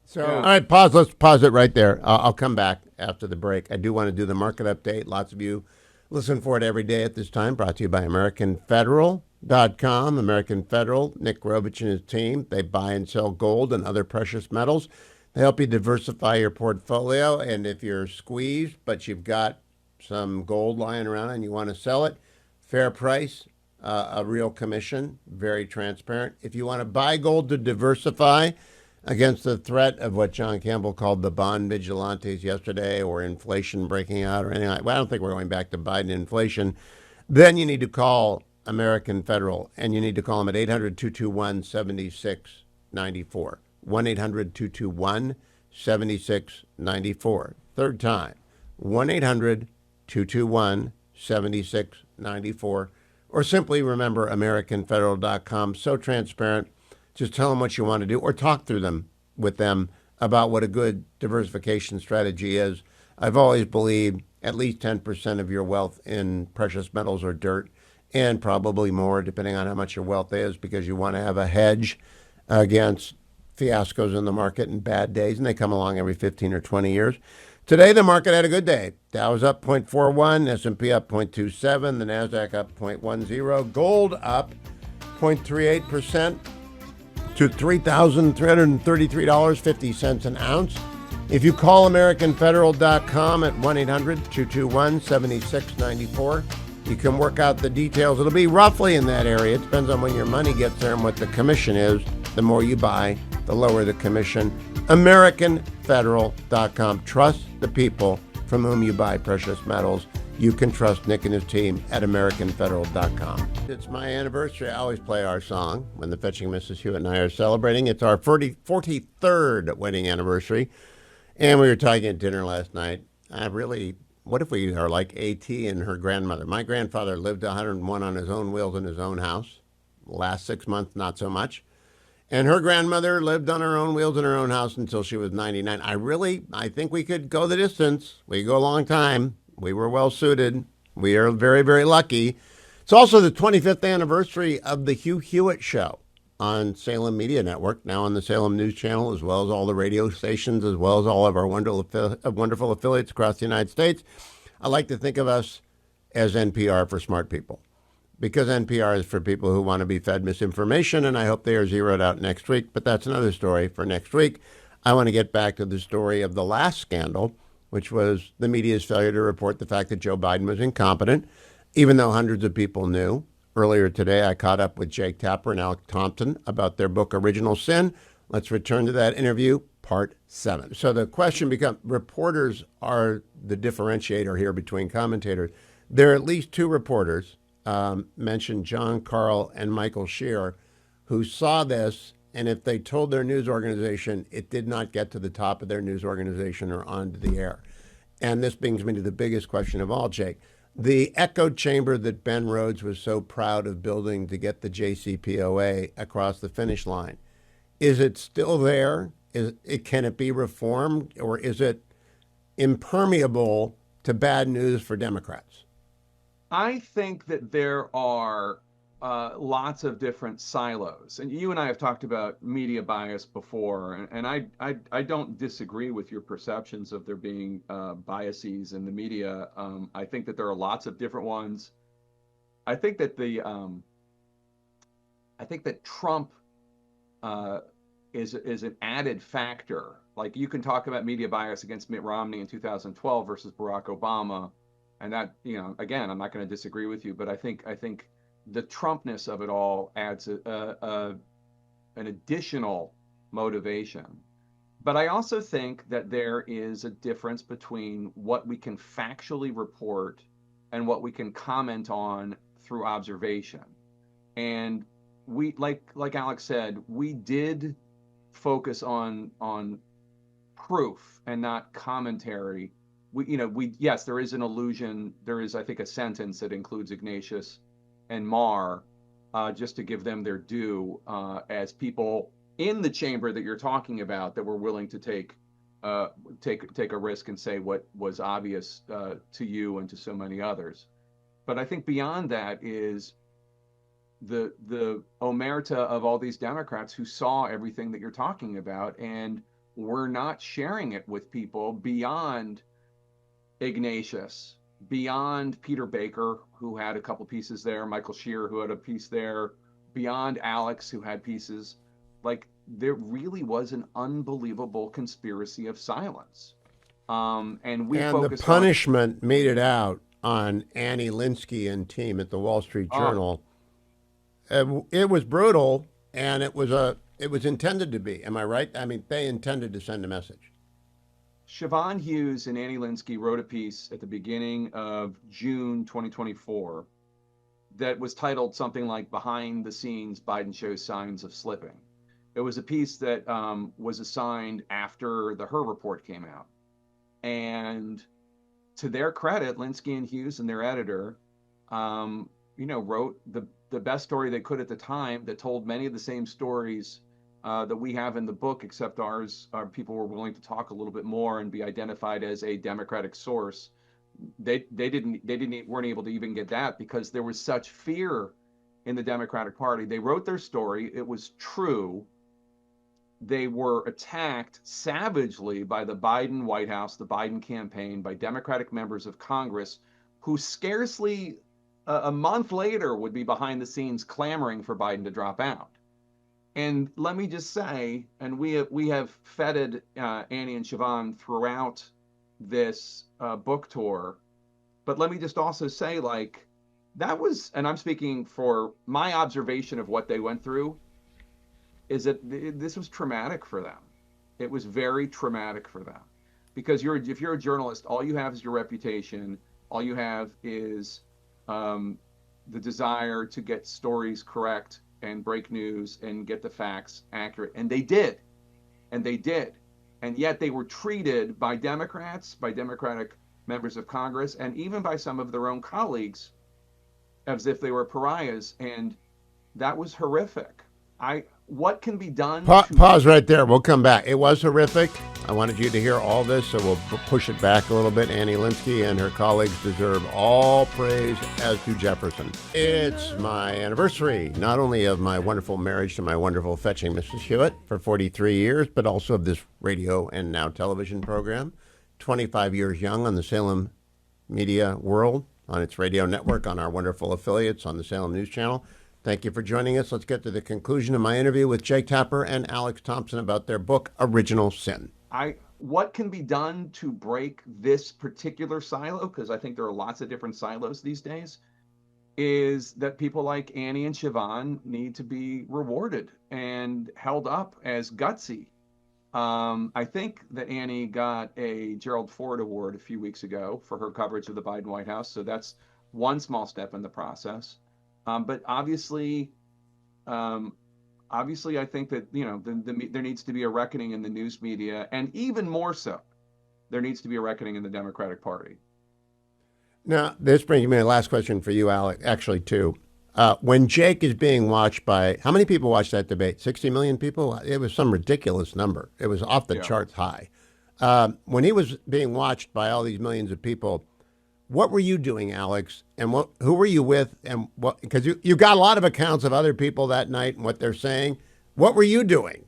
So, all right, pause. Let's pause it right there. I'll come back after the break. I do want to do the market update. Lots of you listen for it every day at this time. Brought to you by AmericanFederal.com. American Federal, Nick Rovich and his team, they buy and sell gold and other precious metals. They help you diversify your portfolio. And if you're squeezed, but you've got some gold lying around and you want to sell it, fair price, a real commission, very transparent. If you want to buy gold to diversify against the threat of what John Campbell called the bond vigilantes yesterday, or inflation breaking out or anything like that, well, I don't think we're going back to Biden inflation, then you need to call American Federal, and you need to call them at 800-221-7694. 1-800-221-7694. Third time, 1-800-221-7694. Or simply remember AmericanFederal.com. So transparent. Just tell them what you want to do, or talk through them with them about what a good diversification strategy is. I've always believed at least 10% of your wealth in precious metals or dirt, and probably more depending on how much your wealth is, because you want to have a hedge against fiascos in the market and bad days, and they come along every 15 or 20 years. Today, the market had a good day. Dow was up 0.41, S&P up 0.27, the NASDAQ up 0.10, gold up 0.38%. to $3,333.50 an ounce. If you call AmericanFederal.com at 1-800-221-7694, you can work out the details. It'll be roughly in that area. It depends on when your money gets there and what the commission is. The more you buy, the lower the commission. AmericanFederal.com. Trust the people from whom you buy precious metals. You can trust Nick and his team at AmericanFederal.com. It's my anniversary. I always play our song when the Fetching Mrs. Hewitt and I are celebrating. It's our 43rd wedding anniversary. And we were talking at dinner last night. What if we are like A.T. and her grandmother? My grandfather lived 101 on his own wheels in his own house. Last 6 months, not so much. And her grandmother lived on her own wheels in her own house until she was 99. I think we could go the distance. We go a long time. We were well suited. We are very, very lucky. It's also the 25th anniversary of the Hugh Hewitt Show on Salem Media Network, now on the Salem News Channel, as well as all the radio stations, as well as all of our wonderful affiliates across the United States. I like to think of us as NPR for smart people, because NPR is for people who want to be fed misinformation, and I hope they are zeroed out next week. But that's another story for next week. I want to get back to the story of the last scandal, which was the media's failure to report the fact that Joe Biden was incompetent, even though hundreds of people knew. Earlier today, I caught up with Jake Tapper and Alec Thompson about their book, Original Sin. Let's return to that interview, part 7. So the question becomes, reporters are the differentiator here between commentators. There are at least 2 reporters, mentioned John Carl and Michael Shear, who saw this, and if they told their news organization, it did not get to the top of their news organization or onto the air. And this brings me to the biggest question of all, Jake. The echo chamber that Ben Rhodes was so proud of building to get the JCPOA across the finish line, is it still there? Can it be reformed, or is it impermeable to bad news for Democrats? I think that there are lots of different silos, and you and I have talked about media bias before, and I don't disagree with your perceptions of there being biases in the media. I think that there are lots of different ones. I think that Trump is an added factor. Like, you can talk about media bias against Mitt Romney in 2012 versus Barack Obama, and that, again, I'm not going to disagree with you, but I think the Trumpness of it all adds an additional motivation. But I also think that there is a difference between what we can factually report and what we can comment on through observation. And we, like Alex said, we did focus on proof and not commentary. Yes, there is an allusion. There is, I think, a sentence that includes Ignatius and Marr, just to give them their due, as people in the chamber that you're talking about that were willing to take a risk and say what was obvious to you and to so many others. But I think beyond that is the omerta of all these Democrats who saw everything that you're talking about and were not sharing it with people beyond Ignatius, beyond Peter Baker, who had a couple pieces there, Michael Shear, who had a piece there, beyond Alex, who had pieces. Like, there really was an unbelievable conspiracy of silence. And the punishment meted out on Annie Linsky and team at the Wall Street Journal. It was brutal, and it was intended to be. Am I right? I mean, they intended to send a message. Siobhan Hughes and Annie Linsky wrote a piece at the beginning of June 2024 that was titled something like "Behind the Scenes, Biden Shows Signs of Slipping." It was a piece that was assigned after the Her report came out. And to their credit, Linsky and Hughes and their editor, wrote the best story they could at the time that told many of the same stories that we have in the book, except ours, our people were willing to talk a little bit more and be identified as a Democratic source. They weren't able to even get that because there was such fear in the Democratic Party. They wrote their story. It was true. They were attacked savagely by the Biden White House, the Biden campaign, by Democratic members of Congress who scarcely a month later would be behind the scenes clamoring for Biden to drop out. And let me just say, and we have feted Annie and Siobhan throughout this book tour, but let me just also say, like, that was, and I'm speaking for my observation of what they went through, is that this was traumatic for them. It was very traumatic for them, because if you're a journalist, all you have is your reputation. All you have is the desire to get stories correct and break news and get the facts accurate. And they did. And yet they were treated by Democrats, by Democratic members of Congress, and even by some of their own colleagues as if they were pariahs. And that was horrific. what can be done to Pause right there. We'll come back. It was horrific. I wanted you to hear all this, so we'll push it back a little bit. Annie Linsky and her colleagues deserve all praise, as do Jefferson. It's my anniversary, not only of my wonderful marriage to my wonderful fetching Mrs. Hewitt for 43 years, but also of this radio and now television program. 25 years young on the Salem media world, on its radio network, on our wonderful affiliates, on the Salem News Channel. Thank you for joining us. Let's get to the conclusion of my interview with Jake Tapper and Alex Thompson about their book, Original Sin. What can be done to break this particular silo, because I think there are lots of different silos these days, is that people like Annie and Siobhan need to be rewarded and held up as gutsy. I think that Annie got a Gerald Ford Award a few weeks ago for her coverage of the Biden White House, so that's one small step in the process. But obviously, I think that there needs to be a reckoning in the news media, and even more so, there needs to be a reckoning in the Democratic Party. Now, this brings me to the last question for you, Alex. Actually, two. When Jake is being watched by, how many people watched that debate? 60 million people? It was some ridiculous number. It was off the charts high. When he was being watched by all these millions of people, what were you doing, Alex? And who were you with? And what? Because you got a lot of accounts of other people that night and what they're saying. What were you doing?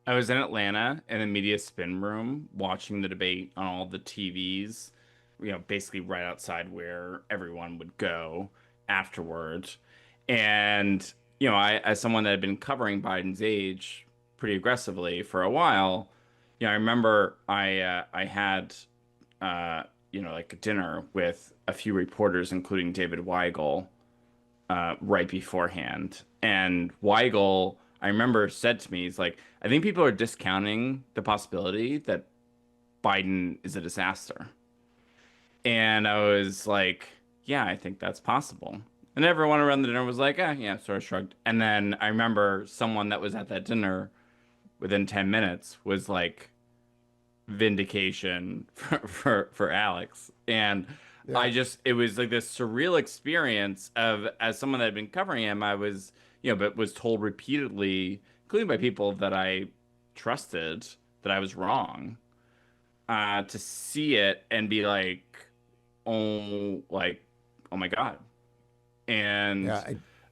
I was in Atlanta in the media spin room watching the debate on all the TVs, basically right outside where everyone would go afterwards. And, I, as someone that had been covering Biden's age pretty aggressively for a while, I remember I had, like a dinner with a few reporters, including David Weigel, right beforehand. And Weigel, I remember, said to me, he's like, I think people are discounting the possibility that Biden is a disaster. And I was like, yeah, I think that's possible. And everyone around the dinner was like, yeah, sort of shrugged. And then I remember someone that was at that dinner within 10 minutes was like, vindication for Alex. And it was like this surreal experience of, as someone that had been covering him, I was, but was told repeatedly, including by people that I trusted, that I was wrong, to see it and be like, oh my God. And,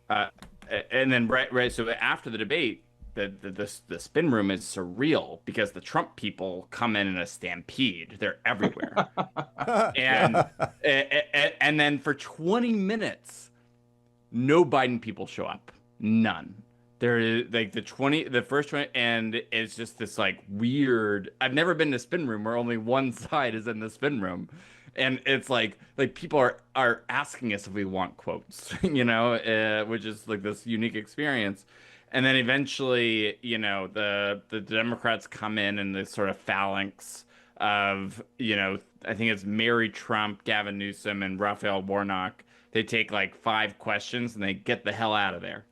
and then, right. So after the debate, the spin room is surreal because the Trump people come in a stampede. They're everywhere. and then for 20 minutes, no Biden people show up. None. There is like the first 20, and it's just this like weird. I've never been to a spin room where only one side is in the spin room. And it's like people are asking us if we want quotes, which is like this unique experience. And then eventually, the Democrats come in this sort of phalanx of, I think it's Mary Trump, Gavin Newsom, and Raphael Warnock. They take like 5 questions and they get the hell out of there.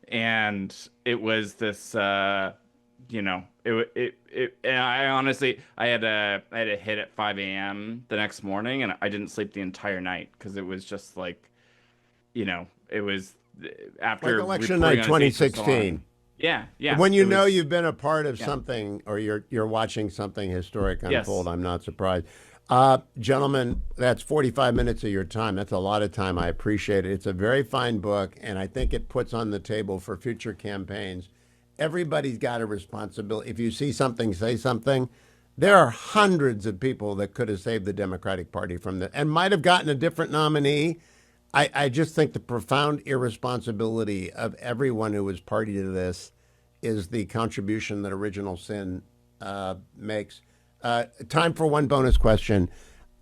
And it was this, and I honestly, I had a hit at 5 a.m. the next morning, and I didn't sleep the entire night because it was just like, it was after like election night 2016. Yeah. When you've been a part of something, or you're watching something historic unfold, I'm not surprised. Gentlemen, that's 45 minutes of your time. That's a lot of time. I appreciate it. It's a very fine book, and I think it puts on the table for future campaigns. Everybody's got a responsibility. If you see something, say something. There are hundreds of people that could have saved the Democratic Party from that and might have gotten a different nominee. I just think the profound irresponsibility of everyone who was party to this is the contribution that Original Sin makes. Time for one bonus question.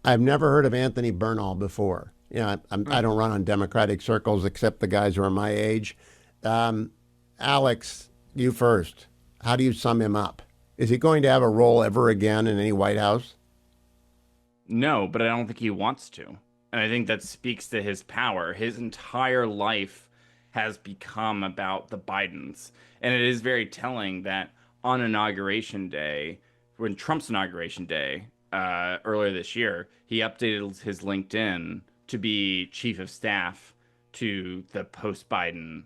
I've never heard of Anthony Bernal before. I don't run on Democratic circles except the guys who are my age. Alex, you first. How do you sum him up? Is he going to have a role ever again in any White House? No, but I don't think he wants to. And I think that speaks to his power. His entire life has become about the Bidens. And it is very telling that on Inauguration Day, when Trump's Inauguration Day, earlier this year, he updated his LinkedIn to be chief of staff to the post-Biden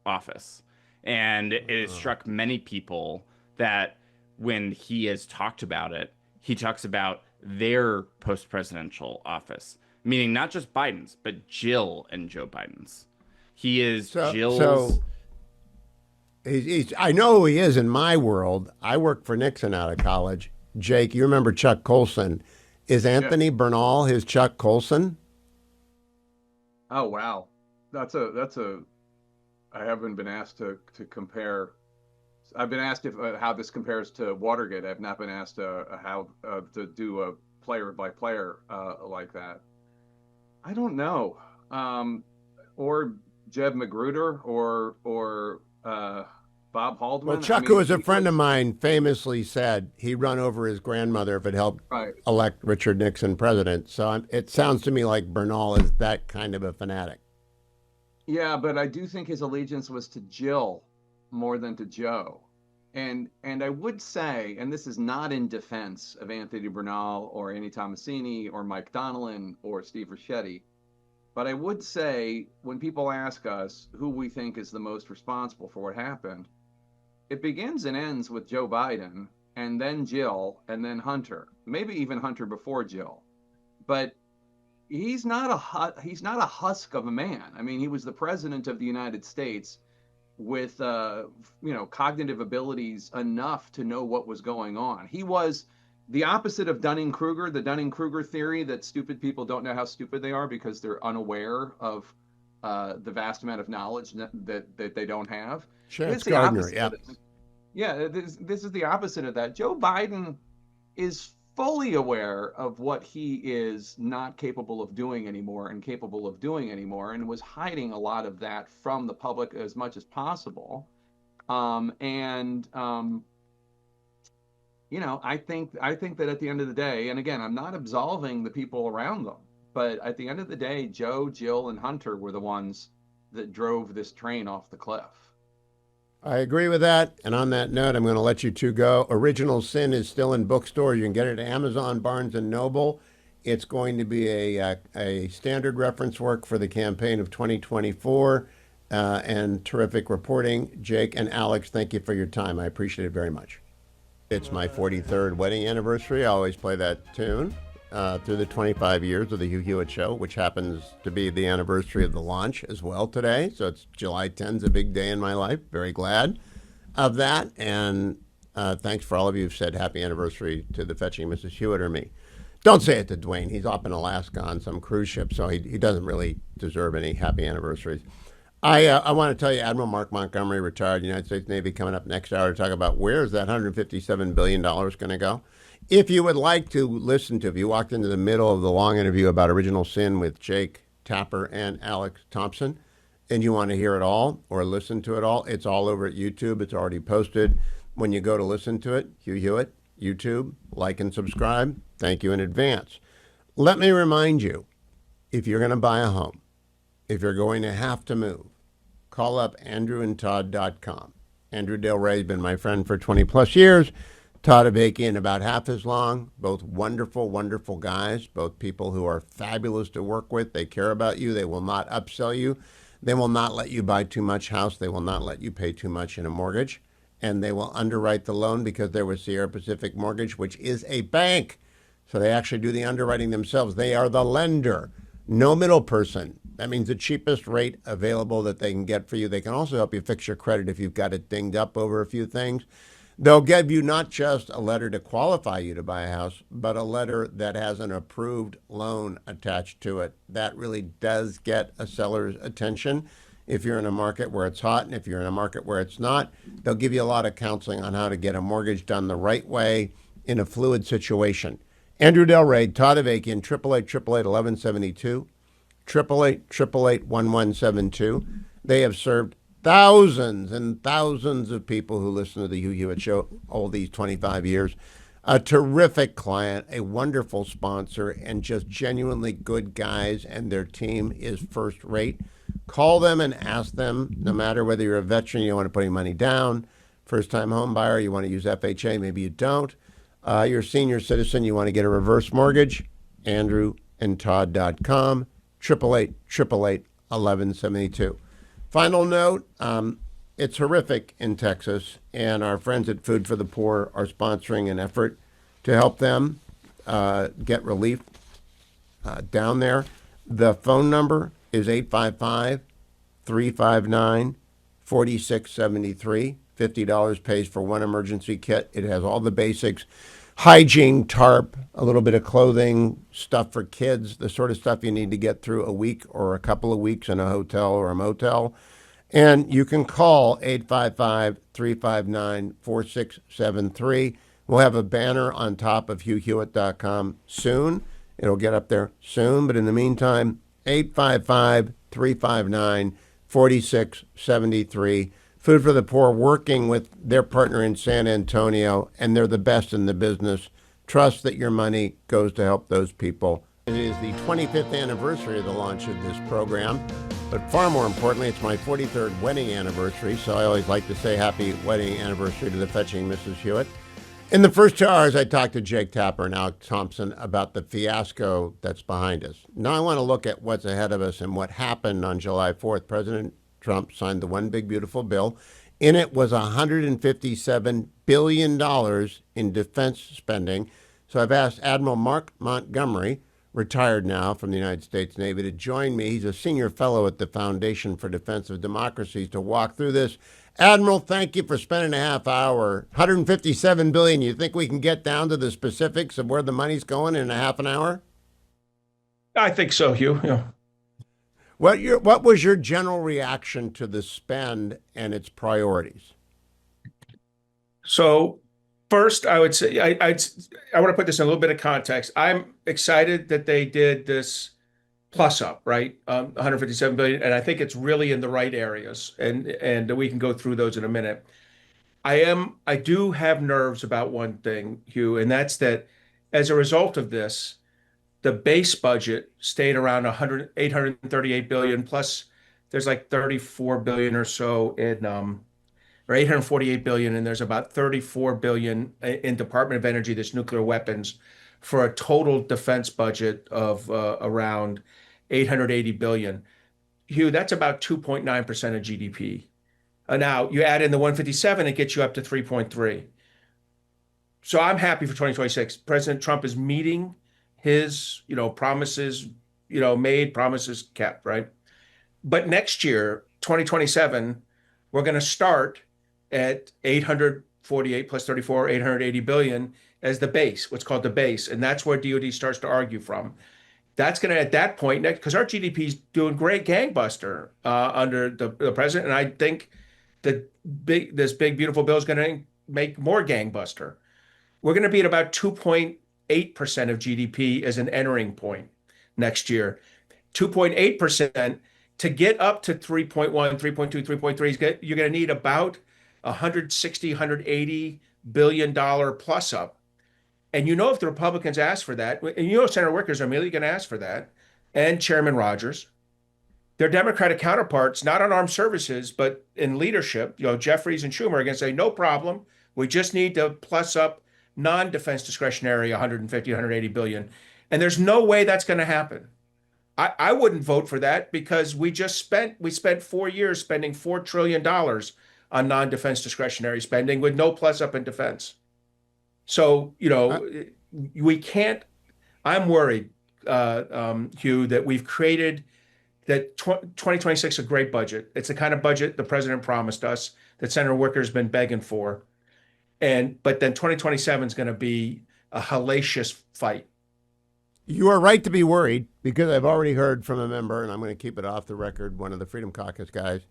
office. And it has struck many people that when he has talked about it, he talks about their post-presidential office, meaning not just Biden's, but Jill and Joe Biden's. He is Jill's. So I know who he is in my world. I worked for Nixon out of college. Jake, you remember Chuck Colson. Is Anthony Bernal his Chuck Colson? Oh, wow. That's a I haven't been asked to compare. I've been asked if how this compares to Watergate. I've not been asked how to do a player by player like that. I don't know. Or Jeb Magruder or Bob Haldeman. Well, Chuck, who was a friend of mine, famously said he'd run over his grandmother if it helped elect Richard Nixon president. So it sounds to me like Bernal is that kind of a fanatic. Yeah, but I do think his allegiance was to Jill more than to Joe. And I would say, and this is not in defense of Anthony Bernal or Annie Tomasini or Mike Donnellan or Steve Ricchetti, but I would say when people ask us who we think is the most responsible for what happened, it begins and ends with Joe Biden and then Jill and then Hunter, maybe even Hunter before Jill. But he's not a husk of a man. I mean, he was the president of the United States with cognitive abilities enough to know what was going on. He was the opposite of Dunning-Kruger, the Dunning-Kruger theory that stupid people don't know how stupid they are because they're unaware of the vast amount of knowledge that they don't have. Chance Gardner, yeah. Yeah, this is the opposite of that. Joe Biden is fully aware of what he is not capable of doing anymore and was hiding a lot of that from the public as much as possible. I think that at the end of the day, and again, I'm not absolving the people around them, but at the end of the day, Joe, Jill, and Hunter were the ones that drove this train off the cliff. I agree with that. And on that note, I'm going to let you two go. Original Sin is still in bookstores. You can get it at Amazon, Barnes & Noble. It's going to be a standard reference work for the campaign of 2024 and terrific reporting. Jake and Alex, thank you for your time. I appreciate it very much. It's my 43rd wedding anniversary. I always play that tune through the 25 years of the Hugh Hewitt Show, which happens to be the anniversary of the launch as well today. So it's July 10th, a big day in my life. Very glad of that. And thanks for all of you who've said happy anniversary to the fetching Mrs. Hewitt or me. Don't say it to Dwayne. He's up in Alaska on some cruise ship, so he doesn't really deserve any happy anniversaries. I want to tell you, Admiral Mark Montgomery, retired United States Navy, coming up next hour to talk about where is that $157 billion going to go. If you would like to listen to, if you walked into the middle of the long interview about Original Sin with Jake Tapper and Alex Thompson, and you want to hear it all or listen to it all, it's all over at YouTube. It's already posted. When you go to listen to it, Hugh Hewitt, YouTube, like and subscribe. Thank you in advance. Let me remind you, if you're going to buy a home, if you're going to have to move, call up andrewandtodd.com. Andrew Del Rey's been my friend for 20 plus years. Todd Avakian about half as long. Both wonderful, wonderful guys. Both people who are fabulous to work with. They care about you. They will not upsell you. They will not let you buy too much house. They will not let you pay too much in a mortgage. And they will underwrite the loan because they're with Sierra Pacific Mortgage, which is a bank. So they actually do the underwriting themselves. They are the lender. No middle person. That means the cheapest rate available that they can get for you. They can also help you fix your credit if you've got it dinged up over a few things. They'll give you not just a letter to qualify you to buy a house, but a letter that has an approved loan attached to it. That really does get a seller's attention. If you're in a market where it's hot and if you're in a market where it's not, they'll give you a lot of counseling on how to get a mortgage done the right way in a fluid situation. Andrew Del Rey, Todd Avakian, 888-888-1172, 888-888-1172. They have served thousands and thousands of people who listen to the Hugh Hewitt Show all these 25 years. A terrific client, a wonderful sponsor, and just genuinely good guys, and their team is first rate. Call them and ask them, no matter whether you're a veteran, you don't want to put any money down, first-time home buyer, you want to use FHA, maybe you don't. You're a senior citizen, you want to get a reverse mortgage, andrewandtodd.com, 888-888-1172. Final note, it's horrific in Texas, and our friends at Food for the Poor are sponsoring an effort to help them get relief down there. The phone number is 855 359 4673. $50 pays for one emergency kit. It has all the basics: hygiene, tarp, a little bit of clothing, stuff for kids, the sort of stuff you need to get through a week or a couple of weeks in a hotel or a motel. And you can call 855 359 4673. We'll have a banner on top of HughHewitt.com soon. It'll get up there soon. But in the meantime, 855 359 4673. Food for the Poor, working with their partner in San Antonio, and they're the best in the business. Trust that your money goes to help those people. It is the 25th anniversary of the launch of this program, but far more importantly, it's my 43rd wedding anniversary, so I always like to say happy wedding anniversary to the fetching Mrs. Hewitt. In the first 2 hours, I talked to Jake Tapper and Alex Thompson about the fiasco that's behind us. Now I want to look at what's ahead of us and what happened on July 4th. President Trump signed the One Big Beautiful Bill. In it was $157 billion in defense spending. So I've asked Admiral Mark Montgomery, retired now from the United States Navy, to join me. He's a senior fellow at the Foundation for Defense of Democracies to walk through this. Admiral, thank you for spending a half hour. $157 billion. You think we can get down to the specifics of where the money's going in a half an hour? I think so, Hugh. Yeah. What was your general reaction to the spend and its priorities? So first, I would say I want to put this in a little bit of context. I'm excited that they did this plus up, right? 157 billion, and I think it's really in the right areas, and we can go through those in a minute. I do have nerves about one thing, Hugh, and that's that as a result of this, the base budget stayed around 838 billion, plus there's like 34 billion or so in or 848 billion, and there's about 34 billion in Department of Energy, this nuclear weapons, for a total defense budget of around 880 billion. Hugh, that's about 2.9% of GDP. Now you add in the 157, it gets you up to 3.3. So I'm happy for 2026. President Trump is meeting his, promises, made, promises kept, right? But next year, 2027, we're going to start at 848 plus 34, 880 billion as the base, what's called the base. And that's where DOD starts to argue from. That's going to, at that point, because our GDP is doing great gangbuster under the president. And I think that this big, beautiful bill is going to make more gangbuster. We're going to be at about 2.8% of GDP as an entering point next year. 2.8%. To get up to 3.1, 3.2, 3.3, you're going to need about $160, $180 billion plus up. And if the Republicans ask for that, and Senator Wickers are immediately going to ask for that, and Chairman Rogers, their Democratic counterparts, not on armed services, but in leadership, Jeffries and Schumer are going to say, no problem. We just need to plus up non-defense discretionary 150, 180 billion. And there's no way that's going to happen. I wouldn't vote for that because we spent 4 years spending $4 trillion on non-defense discretionary spending with no plus up in defense. So, we can't, I'm worried, Hugh, that we've created that 2026 a great budget. It's the kind of budget the president promised us that Senator Wicker's been begging for. But then 2027 is going to be a hellacious fight. You are right to be worried, because I've already heard from a member, and I'm going to keep it off the record, one of the Freedom Caucus guys,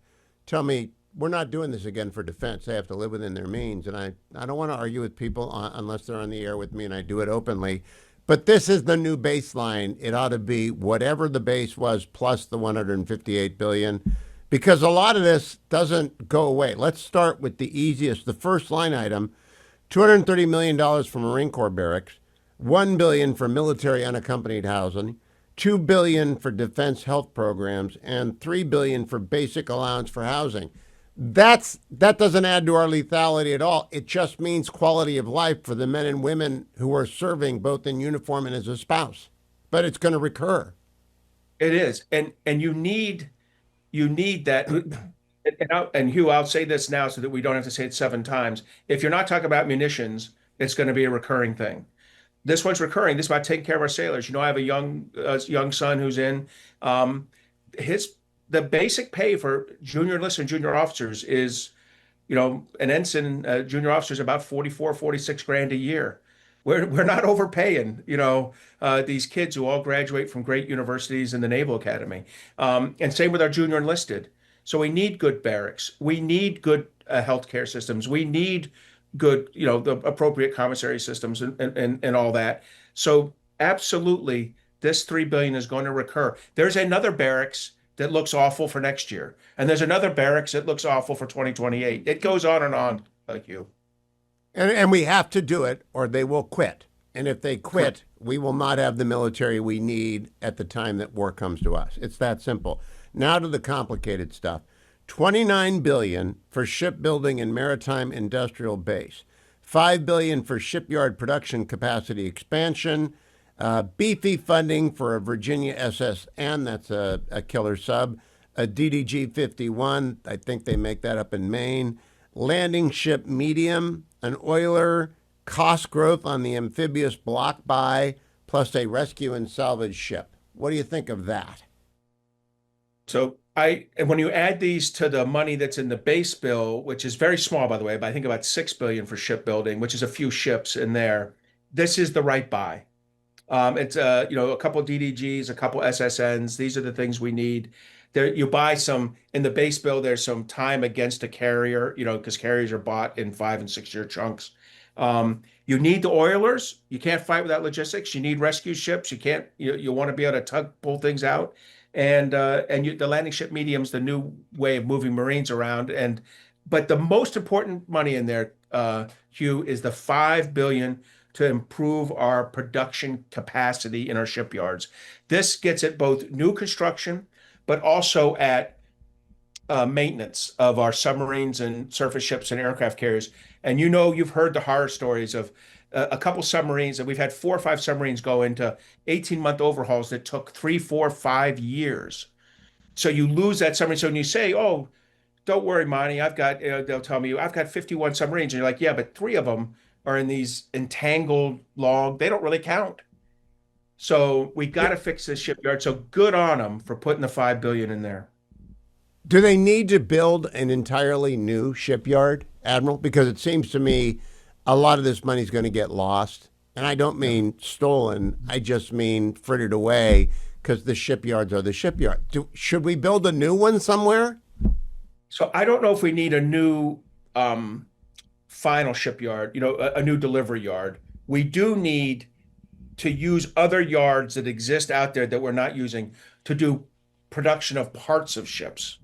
tell me, we're not doing this again for defense. They have to live within their means. And I don't want to argue with people unless they're on the air with me, and I do it openly. But this is the new baseline. It ought to be whatever the base was plus the 158 billion, because a lot of this doesn't go away. Let's start with the easiest. The first line item, $230 million for Marine Corps barracks, $1 billion for military unaccompanied housing, $2 billion for defense health programs, and $3 billion for basic allowance for housing. That doesn't add to our lethality at all. It just means quality of life for the men and women who are serving both in uniform and as a spouse. But it's going to recur. It is, and you need that. And Hugh, I'll say this now so that we don't have to say it 7 times. If you're not talking about munitions, it's going to be a recurring thing. This one's recurring. This is about taking care of our sailors. I have a young son who's in. Um, his the basic pay for junior enlisted and junior officers is, an ensign, junior officer is about 44, 46 grand a year. We're not overpaying, these kids who all graduate from great universities in the Naval Academy. And same with our junior enlisted. So we need good barracks. We need good healthcare systems. We need good, the appropriate commissary systems and all that. So absolutely, this 3 billion is going to recur. There's another barracks that looks awful for next year, and there's another barracks that looks awful for 2028. It goes on and on, Hugh. And we have to do it or they will quit. And if they quit, we will not have the military we need at the time that war comes to us. It's that simple. Now to the complicated stuff. 29 billion for shipbuilding and maritime industrial base. 5 billion for shipyard production capacity expansion. Beefy funding for a Virginia SSN, that's a killer sub. A DDG 51, I think they make that up in Maine. Landing ship medium, an oiler, cost growth on the amphibious block buy, plus a rescue and salvage ship. What do you think of that? So and when you add these to the money that's in the base bill, which is very small, by the way, but I think about 6 billion for shipbuilding, which is a few ships in there, this is the right buy. It's a couple of DDGs, a couple SSNs. These are the things we need. There, you buy some in the base bill. There's some time against a carrier, because carriers are bought in 5 and 6 year chunks. You need the oilers. You can't fight without logistics. You need rescue ships. You can't. You want to be able to pull things out, and the landing ship medium's the new way of moving Marines around. But the most important money in there, Hugh, is the 5 billion to improve our production capacity in our shipyards. This gets at both new construction, but also at maintenance of our submarines and surface ships and aircraft carriers. And you've heard the horror stories of a couple submarines, and we've had 4 or 5 submarines go into 18-month overhauls that took 3, 4, 5 years. So you lose that submarine. So when you say, "Oh, don't worry, Monty, they'll tell me, I've got 51 submarines," and you're like, "Yeah, but 3 of them are in these entangled log. They don't really count." So we got to fix this shipyard. So good on them for putting the 5 billion in there. Do they need to build an entirely new shipyard, Admiral? Because it seems to me a lot of this money is going to get lost. And I don't mean stolen. I just mean frittered away because the shipyards are the shipyard. Should we build a new one somewhere? So I don't know if we need a new final shipyard, a new delivery yard. We do need to use other yards that exist out there that we're not using to do production of parts of ships.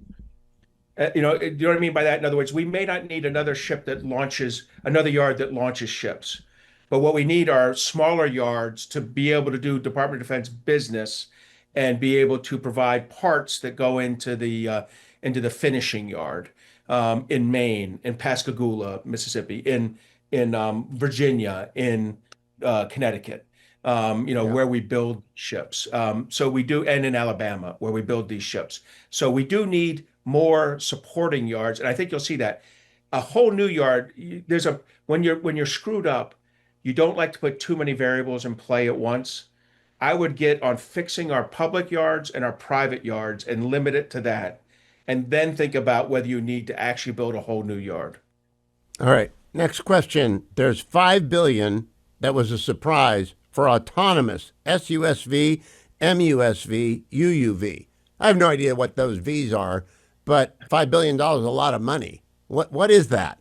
You know what I mean by that? In other words, we may not need another yard that launches ships. But what we need are smaller yards to be able to do Department of Defense business and be able to provide parts that go into the finishing yard in Maine, in Pascagoula, Mississippi, in Virginia, in Connecticut. Where we build ships. So we do, and in Alabama, where we build these ships. So we do need more supporting yards, and I think you'll see that. A whole new yard, when you're screwed up, you don't like to put too many variables in play at once. I would get on fixing our public yards and our private yards and limit it to that, and then think about whether you need to actually build a whole new yard. All right. Next question. There's $5 billion that was a surprise for autonomous SUSV, MUSV, UUV. I have no idea what those Vs are, but $5 billion is a lot of money. What is that?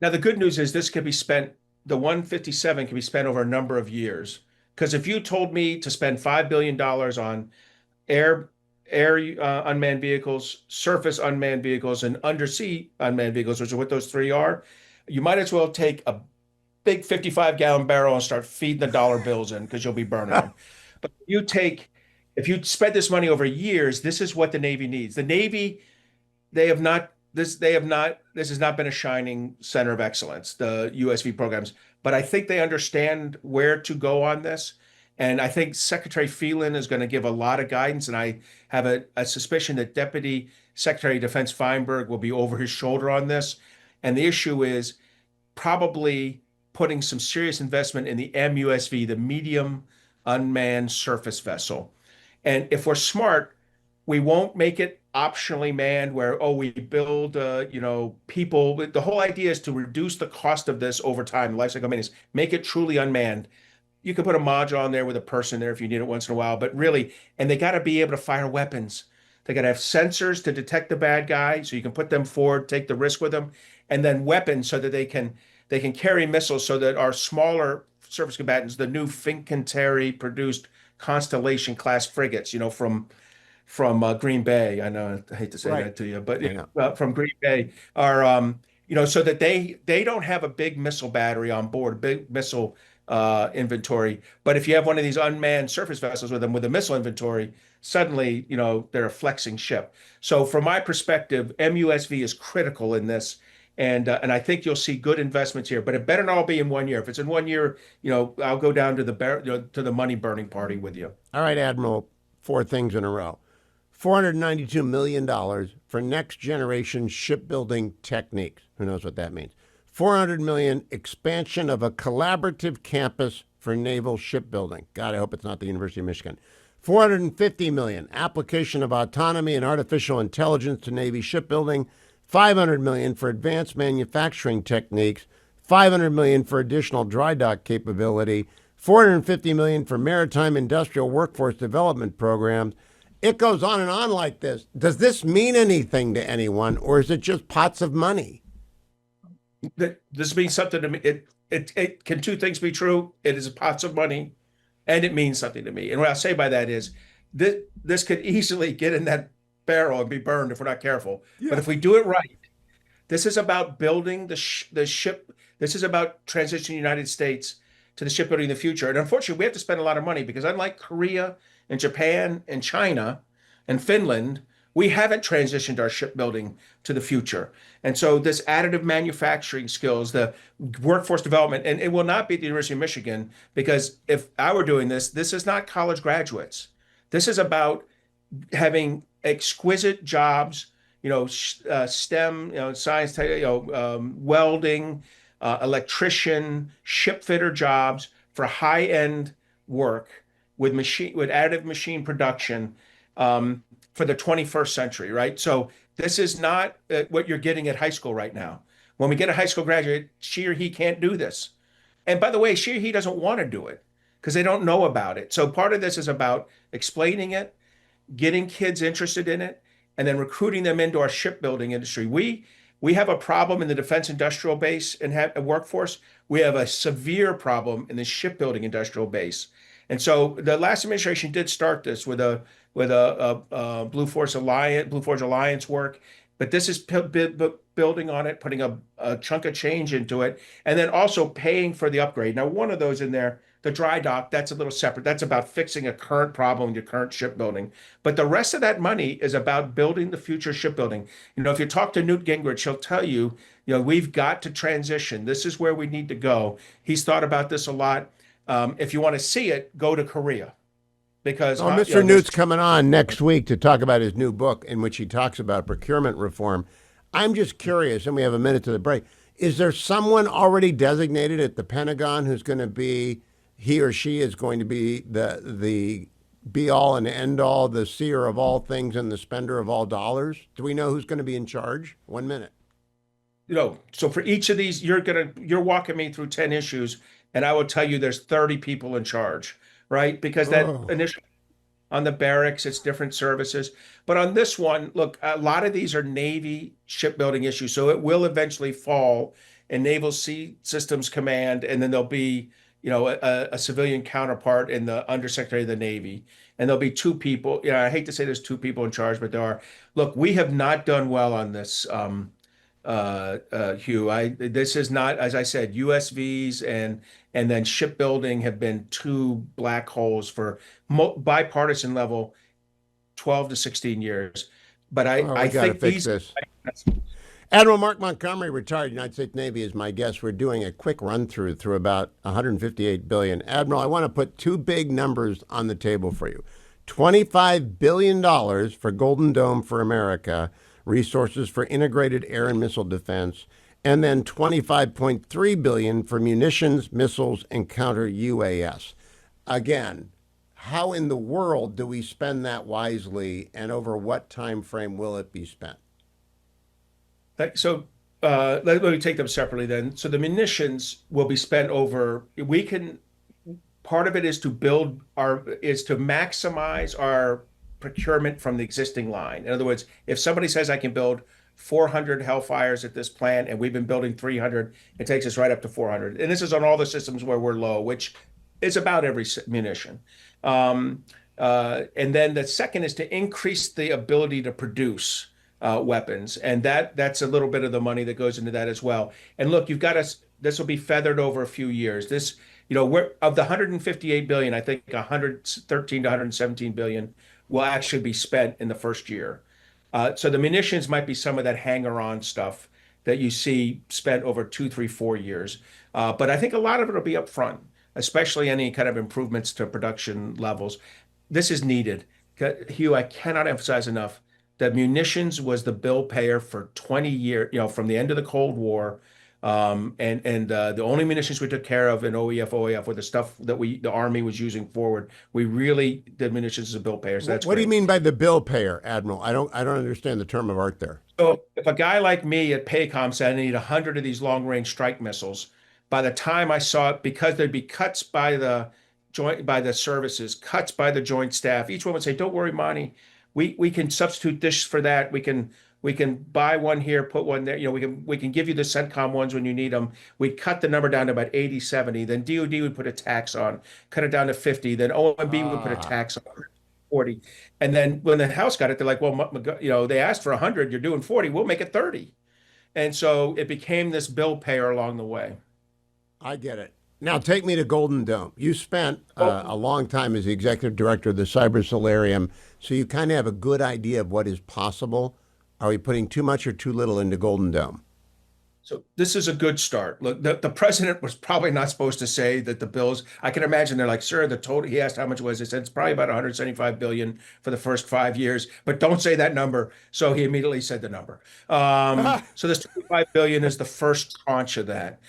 Now, the good news is this can be spent, the 157 can be spent over a number of years. Because if you told me to spend $5 billion on air unmanned vehicles, surface unmanned vehicles, and undersea unmanned vehicles, which are what those 3 are, you might as well take a big 55-gallon barrel and start feeding the dollar bills in, because you'll be burning them. But if you spend this money over years, this is what the Navy needs. The Navy, this has not been a shining center of excellence, the USV programs, but I think they understand where to go on this. And I think Secretary Phelan is going to give a lot of guidance. And I have a suspicion that Deputy Secretary of Defense Feinberg will be over his shoulder on this. And the issue is probably putting some serious investment in the MUSV, the medium unmanned surface vessel. And if we're smart, we won't make it optionally manned where, oh, we build, people. The whole idea is to reduce the cost of this over time, life cycle maintenance, make it truly unmanned. You can put a module on there with a person there if you need it once in a while, but really, and they got to be able to fire weapons. They got to have sensors to detect the bad guy, so you can put them forward, take the risk with them, and then weapons so that they can carry missiles, so that our smaller surface combatants, the new Fincantieri produced Constellation class frigates, from Green Bay. I know I hate to say that to you, but from Green Bay are so that they don't have a big missile battery on board, a big missile inventory. But if you have one of these unmanned surface vessels with them with a missile inventory, suddenly they're a flexing ship. So from my perspective, MUSV is critical in this. And I think you'll see good investments here, but it better not all be in 1 year. If it's in 1 year, I'll go down to the money burning party with you. All right, Admiral, 4 things in a row. $492 million for next generation shipbuilding techniques. Who knows what that means? $400 million expansion of a collaborative campus for naval shipbuilding. God, I hope it's not the University of Michigan. $450 million application of autonomy and artificial intelligence to Navy shipbuilding. $500 million for advanced manufacturing techniques. $500 million for additional dry dock capability. $450 million for maritime industrial workforce development programs. It goes on and on like this. Does this mean anything to anyone, or is it just pots of money? This means something to me. It can two things be true. It is pots of money, and it means something to me. And what I'll say by that is this could easily get in that barrel and be burned if we're not careful. Yeah. But if we do it right, this is about building the ship. This is about transitioning the United States to the shipbuilding of the future. And unfortunately, we have to spend a lot of money because unlike Korea and Japan and China and Finland, we haven't transitioned our shipbuilding to the future. And so this additive manufacturing skills, the workforce development, and it will not be at the University of Michigan, because if I were doing this, this is not college graduates. This is about having exquisite jobs, STEM, science, welding, electrician, ship fitter jobs for high-end work with additive machine production for the 21st century, right? So this is not what you're getting at high school right now. When we get a high school graduate, she or he can't do this. And by the way, she or he doesn't want to do it because they don't know about it. So part of this is about explaining it, getting kids interested in it, and then recruiting them into our shipbuilding industry. We have a problem in the defense industrial base and workforce. We have a severe problem in the shipbuilding industrial base. And so the last administration did start this with a Blue Forge Alliance work, but this is building on it, putting a chunk of change into it, and then also paying for the upgrade. Now, one of those in there, the dry dock, that's a little separate. That's about fixing a current problem in your current shipbuilding. But the rest of that money is about building the future shipbuilding. If you talk to Newt Gingrich, he'll tell you, we've got to transition. This is where we need to go. He's thought about this a lot. If you want to see it, go to Korea. Because Mr. Newt's coming on next week to talk about his new book in which he talks about procurement reform. I'm just curious, and we have a minute to the break. Is there someone already designated at the Pentagon who's going to be, he or she is going to be the be-all and end-all, the seer of all things and the spender of all dollars? Do we know who's going to be in charge? 1 minute. So for each of these, you're walking me through 10 issues, and I will tell you there's 30 people in charge, right? Because that initially on the barracks, it's different services. But on this one, look, a lot of these are Navy shipbuilding issues. So it will eventually fall in Naval Sea Systems Command, and then there'll be, a civilian counterpart in the Undersecretary of the Navy. And there'll be 2 people. I hate to say there's 2 people in charge, but there are. Look, we have not done well on this, Hugh. This is not, as I said, USVs and then shipbuilding have been 2 black holes for bipartisan level, 12 to 16 years. But I think fix this. Admiral Mark Montgomery, retired United States Navy, is my guest. We're doing a quick run through about 158 billion. Admiral, I want to put two big numbers on the table for you. $25 billion for Golden Dome for America, resources for integrated air and missile defense, and then $25.3 billion for munitions, missiles, and counter UAS. Again, how in the world do we spend that wisely, and over what time frame will it be spent? So let me take them separately then. So the munitions will be spent over, part of it is to maximize our procurement from the existing line. In other words, if somebody says I can build 400 Hellfires at this plant and we've been building 300, it takes us right up to 400. And this is on all the systems where we're low, which is about every munition. And then the second is to increase the ability to produce weapons, and that's a little bit of the money that goes into that as well. And look, this will be feathered over a few years. This, we're of the 158 billion, I think 113 to 117 billion will actually be spent in the first year. So the munitions might be some of that hanger-on stuff that you see spent over 2, 3, 4 years. But I think a lot of it will be up front, especially any kind of improvements to production levels. This is needed. Hugh, I cannot emphasize enough that munitions was the bill payer for 20 years, from the end of the Cold War. The only munitions we took care of in OEF were the stuff that the Army was using forward. We really did munitions as a bill payer. So that's what do you great. mean by the bill payer, Admiral? I don't understand the term of art there. So if a guy like me at Paycom said I need 100 of these long-range strike missiles, by the time I saw it, because there'd be cuts by the services, cuts by the joint staff, each one would say, "Don't worry, Monty. We can substitute this for that. We can buy one here, put one there. We can give you the CENTCOM ones when you need them." We'd cut the number down to about 80, 70. Then DOD would put a tax on, cut it down to 50. Then OMB would put a tax on 40. And then when the House got it, they're like, well, they asked for 100. You're doing 40. We'll make it 30. And so it became this bill payer along the way. I get it. Now take me to Golden Dome. You spent a long time as the executive director of the Cyber Solarium, so you kind of have a good idea of what is possible. Are we putting too much or too little into Golden Dome? So this is a good start. Look, the president was probably not supposed to say that the bills. I can imagine they're like, "Sir, the total." He asked how much it was. He said it's probably about 175 billion for the first 5 years, but don't say that number. So he immediately said the number. So this 25 billion is the first tranche of that.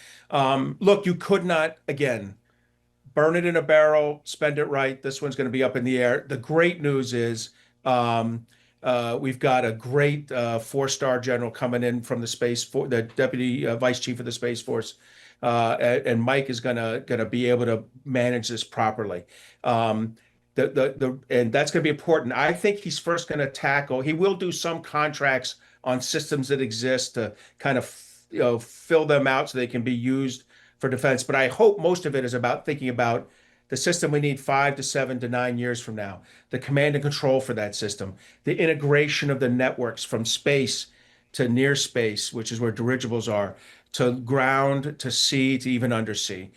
Look, you could not, again, burn it in a barrel, spend it right. This one's going to be up in the air. The great news is we've got a great 4-star general coming in from the Space Force, the deputy vice chief of the Space Force, and Mike is gonna be able to manage this properly. And that's going to be important. I think he's first going to tackle. He will do some contracts on systems that exist to kind of fill them out so they can be used for defense. But I hope most of it is about thinking about the system we need 5 to 7 to 9 years from now, the command and control for that system, the integration of the networks from space to near space, which is where dirigibles are, to ground, to sea, to even undersea.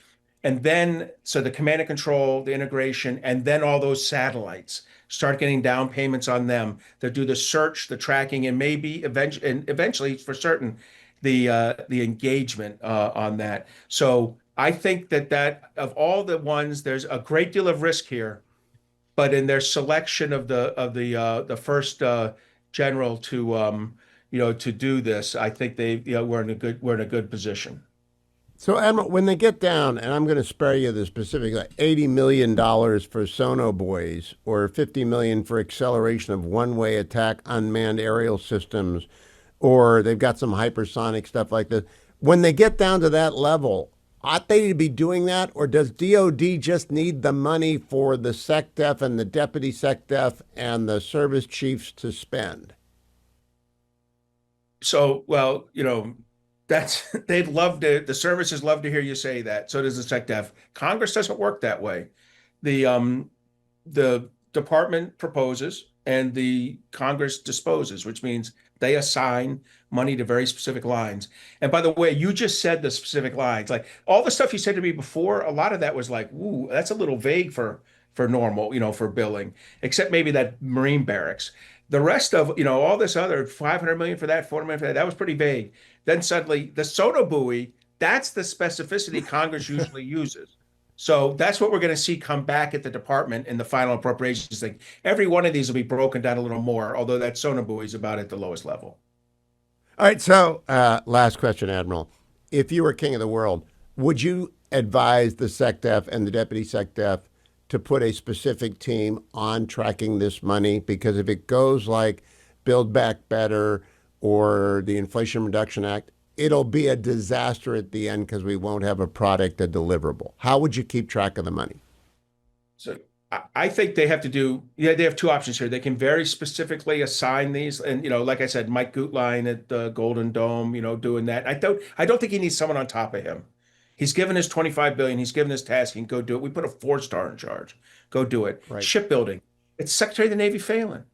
And then, so the command and control, the integration, and then all those satellites, start getting down payments on them that do the search, the tracking, and maybe eventually for certain, the engagement on that. So I think that of all the ones, there's a great deal of risk here, but in their selection of the first general to do this, I think we're in a good position. So, Admiral, when they get down, and I'm going to spare you the specific, like $80 million for Sono Boys or $50 million for acceleration of one-way attack unmanned aerial systems, or they've got some hypersonic stuff like this. When they get down to that level, ought they to be doing that, or does DOD just need the money for the SecDef and the deputy SecDef and the service chiefs to spend? So, well, the services love to hear you say that. So does the SecDef. Congress doesn't work that way. The department proposes and the Congress disposes, which means they assign money to very specific lines. And by the way, you just said the specific lines. Like all the stuff you said to me before, a lot of that was like, ooh, that's a little vague for for normal, for billing, except maybe that Marine barracks. The rest of, all this other 500 million for that, 400 million for that, that was pretty vague. Then suddenly the soda buoy, that's the specificity Congress usually uses. So that's what we're going to see come back at the department in the final appropriations thing. Every one of these will be broken down a little more, although that soda buoy is about at the lowest level. All right. So, last question, Admiral. If you were king of the world, would you advise the SecDef and the Deputy SecDef to put a specific team on tracking this money? Because if it goes like Build Back Better or the Inflation Reduction Act, it'll be a disaster at the end because we won't have a product, a deliverable. How would you keep track of the money? So I think they have to do, they have two options here. They can very specifically assign these. And, like I said, Mike Gutlein at the Golden Dome, doing that. I don't think he needs someone on top of him. He's given his 25 billion. He's given his tasking. Go do it. We put a 4-star in charge. Go do it. Right. Shipbuilding. It's Secretary of the Navy Phelan.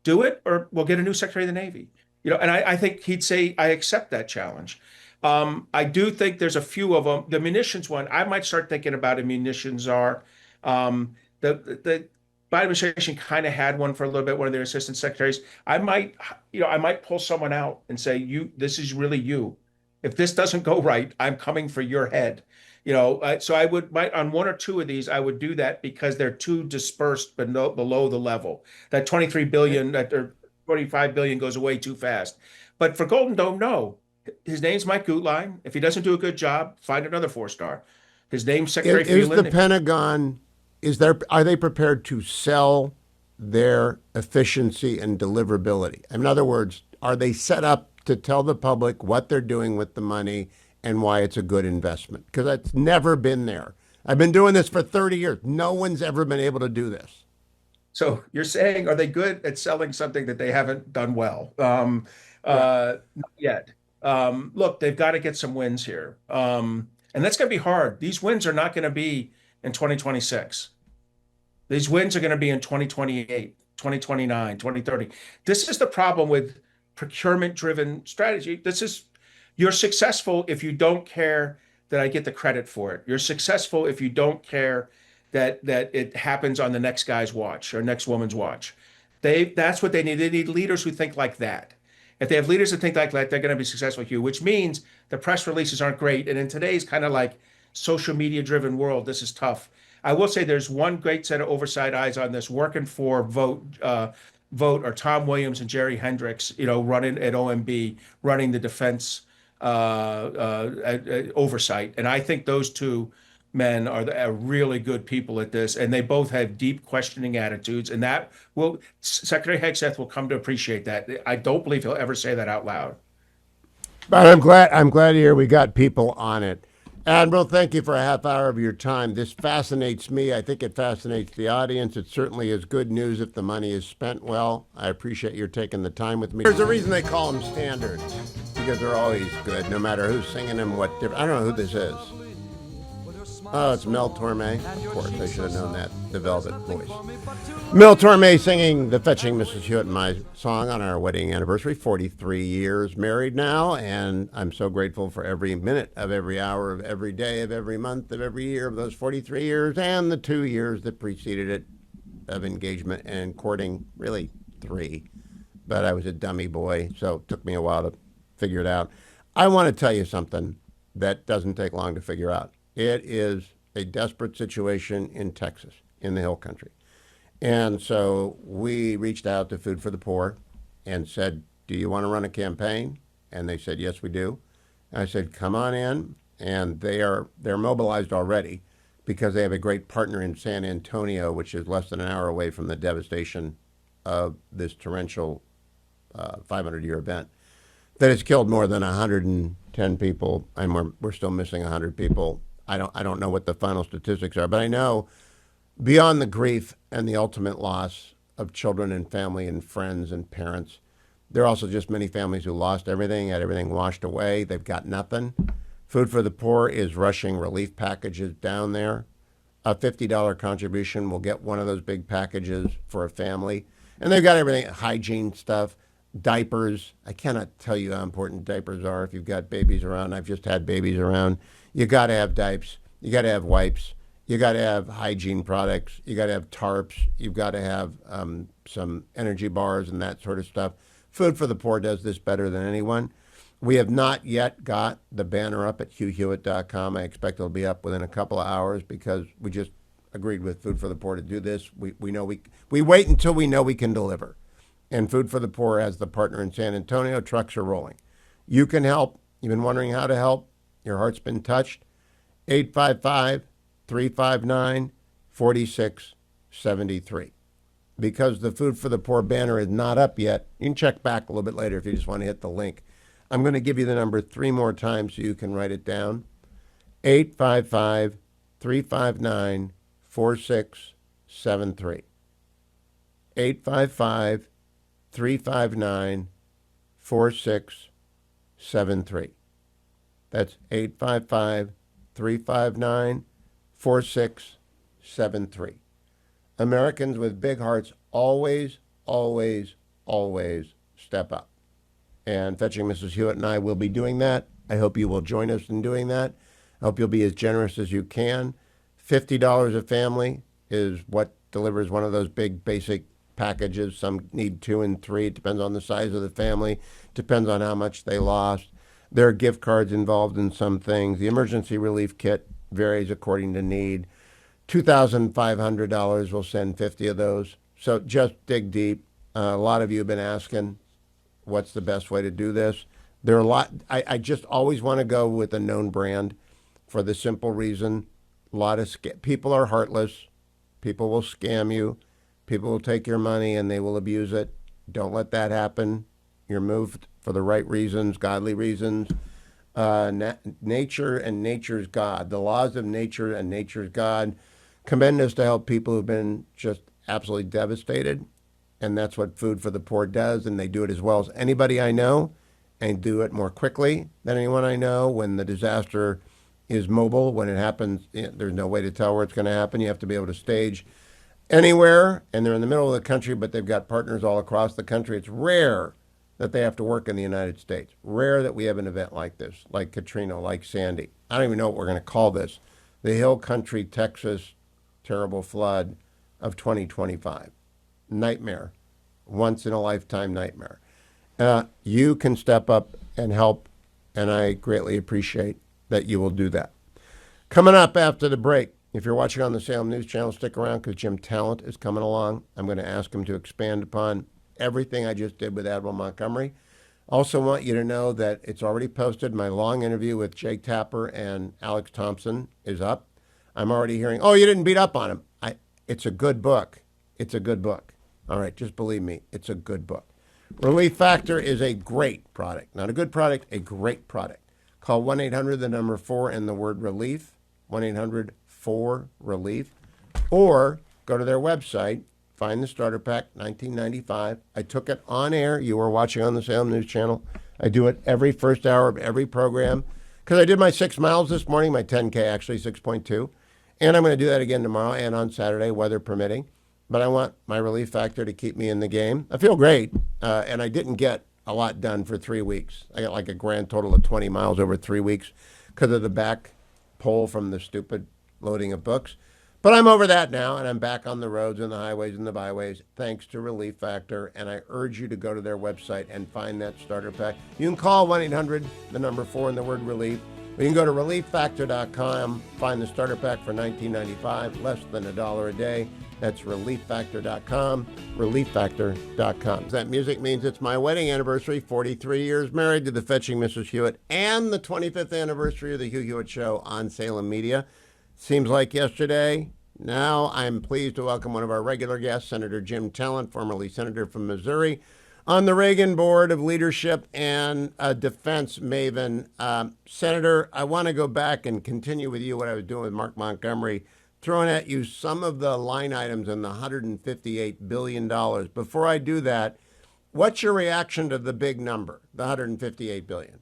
Do it, or we'll get a new Secretary of the Navy. And I think he'd say, I accept that challenge. I do think there's a few of them. The munitions one, I might start thinking about a munitions czar. The Biden administration kind of had one for a little bit, one of their assistant secretaries. I might pull someone out and say, this is really you. If this doesn't go right, I'm coming for your head. So I might on one or two of these, I would do that because they're too dispersed below the level. That 23 billion, that 25 billion goes away too fast. But for Golden Dome, no. His name's Mike Gutlein. If he doesn't do a good job, find another 4-star. His name's Secretary Is Phelan. the Pentagon, are they prepared to sell their efficiency and deliverability? In other words, are they set up to tell the public what they're doing with the money and why it's a good investment? Because that's never been there. I've been doing this for 30 years. No one's ever been able to do this. So you're saying, are they good at selling something that they haven't done well? Not yet. Look, they've got to get some wins here. And that's going to be hard. These wins are not going to be in 2026. These wins are going to be in 2028, 2029, 2030. This is the problem with procurement-driven strategy. You're successful if you don't care that I get the credit for it. You're successful if you don't care that it happens on the next guy's watch or next woman's watch. That's what they need. They need leaders who think like that. If they have leaders that think like that, they're going to be successful, Hugh, which means the press releases aren't great. And in today's kind of like social media driven world, this is tough. I will say there's one great set of oversight eyes on this working for Vote are Tom Williams and Jerry Hendricks, running at OMB, running the defense oversight. And I think those two men are really good people at this, and they both have deep questioning attitudes, and Secretary Hegseth will come to appreciate that. I don't believe he'll ever say that out loud. But I'm glad to hear we got people on it. Admiral, thank you for a half hour of your time. This fascinates me. I think it fascinates the audience. It certainly is good news if the money is spent well. I appreciate your taking the time with me. There's a reason they call them standards, because they're always good, no matter who's singing them, I don't know who this is. Oh, it's Mel Torme. Of course, I should have known that. The Velvet Voice. Mel Torme singing the Fetching Mrs. Hewitt, my song on our wedding anniversary. 43 years married now, and I'm so grateful for every minute of every hour of every day of every month of every year of those 43 years and the 2 years that preceded it of engagement and courting, really 3. But I was a dummy boy, so it took me a while to figure it out. I want to tell you something that doesn't take long to figure out. It is a desperate situation in Texas, in the Hill Country. And so we reached out to Food for the Poor and said, do you want to run a campaign? And they said, yes, we do. And I said, come on in. And they're mobilized already because they have a great partner in San Antonio, which is less than an hour away from the devastation of this torrential 500-year event that has killed more than 110 people, and we're still missing 100 people. I don't know what the final statistics are, but I know beyond the grief and the ultimate loss of children and family and friends and parents, there are also just many families who lost everything, had everything washed away. They've got nothing. Food for the Poor is rushing relief packages down there. A $50 contribution will get one of those big packages for a family. And they've got everything, hygiene stuff, diapers. I cannot tell you how important diapers are if you've got babies around. I've just had babies around. You got to have diapers. You got to have wipes. You got to have hygiene products. You got to have tarps. You've got to have some energy bars and that sort of stuff. Food for the Poor does this better than anyone. We have not yet got the banner up at hughhewitt.com. I expect it'll be up within a couple of hours because we just agreed with Food for the Poor to do this. We know we wait until we know we can deliver. And Food for the Poor has the partner in San Antonio. Trucks are rolling. You can help. You've been wondering how to help. Your heart's been touched. 855-359-4673. Because the Food for the Poor banner is not up yet, you can check back a little bit later if you just want to hit the link. I'm going to give you the number 3 more times so you can write it down. 855-359-4673. 855-359-4673. That's 855-359-4673. Americans with big hearts always, always, always step up. And Fetching Mrs. Hewitt and I will be doing that. I hope you will join us in doing that. I hope you'll be as generous as you can. $50 a family is what delivers one of those big basic packages. Some need 2 and 3. It depends on the size of the family. Depends on how much they lost. There are gift cards involved in some things. The emergency relief kit varies according to need. $2,500, we'll send 50 of those. So just dig deep. A lot of you have been asking, what's the best way to do this? There are a lot. I just always want to go with a known brand for the simple reason, a lot of people are heartless. People will scam you. People will take your money and they will abuse it. Don't let that happen. You're moved for the right reasons, godly reasons. Nature and nature's God. The laws of nature and nature's God commend us to help people who've been just absolutely devastated. And that's what Food for the Poor does. And they do it as well as anybody I know and do it more quickly than anyone I know. When the disaster is mobile, when it happens, there's no way to tell where it's going to happen. You have to be able to stage anywhere. And they're in the middle of the country, but they've got partners all across the country. It's rare that they have to work in the United States. Rare that we have an event like this, like Katrina, like Sandy. I don't even know what we're going to call this. The Hill Country, Texas terrible flood of 2025. Nightmare. Once in a lifetime nightmare. You can step up and help, and I greatly appreciate that you will do that. Coming up after the break, if you're watching on the Salem News Channel, stick around because Jim Talent is coming along. I'm going to ask him to expand upon everything I just did with Admiral Montgomery. Also want you to know that it's already posted. My long interview with Jake Tapper and Alex Thompson is up. I'm already hearing, oh, you didn't beat up on him. It's a good book. It's a good book. All right, just believe me, it's a good book. Relief Factor is a great product. Not a good product, a great product. Call 1-800, the number 4, and the word relief, 1-800-4-RELIEF, or go to their website, find the starter pack, $19.95. I took it on air. You were watching on the Salem News Channel. I do it every first hour of every program because I did my 6 miles this morning, my 10K actually, 6.2. And I'm going to do that again tomorrow and on Saturday, weather permitting. But I want my Relief Factor to keep me in the game. I feel great, and I didn't get a lot done for 3 weeks. I got like a grand total of 20 miles over 3 weeks because of the back pull from the stupid loading of books. But I'm over that now, and I'm back on the roads and the highways and the byways thanks to Relief Factor, and I urge you to go to their website and find that starter pack. You can call 1-800, the number 4 and the word relief. Or you can go to relieffactor.com, find the starter pack for $19.95, less than $1 a day. That's relieffactor.com, relieffactor.com. That music means it's my wedding anniversary, 43 years married to the Fetching Mrs. Hewitt, and the 25th anniversary of the Hugh Hewitt Show on Salem Media. Seems like yesterday. Now I'm pleased to welcome one of our regular guests, Senator Jim Talent, formerly senator from Missouri, on the Reagan Board of Leadership and a defense maven. Senator, I want to go back and continue with you what I was doing with Mark Montgomery, throwing at you some of the line items in the $158 billion. Before I do that, what's your reaction to the big number, the $158 billion?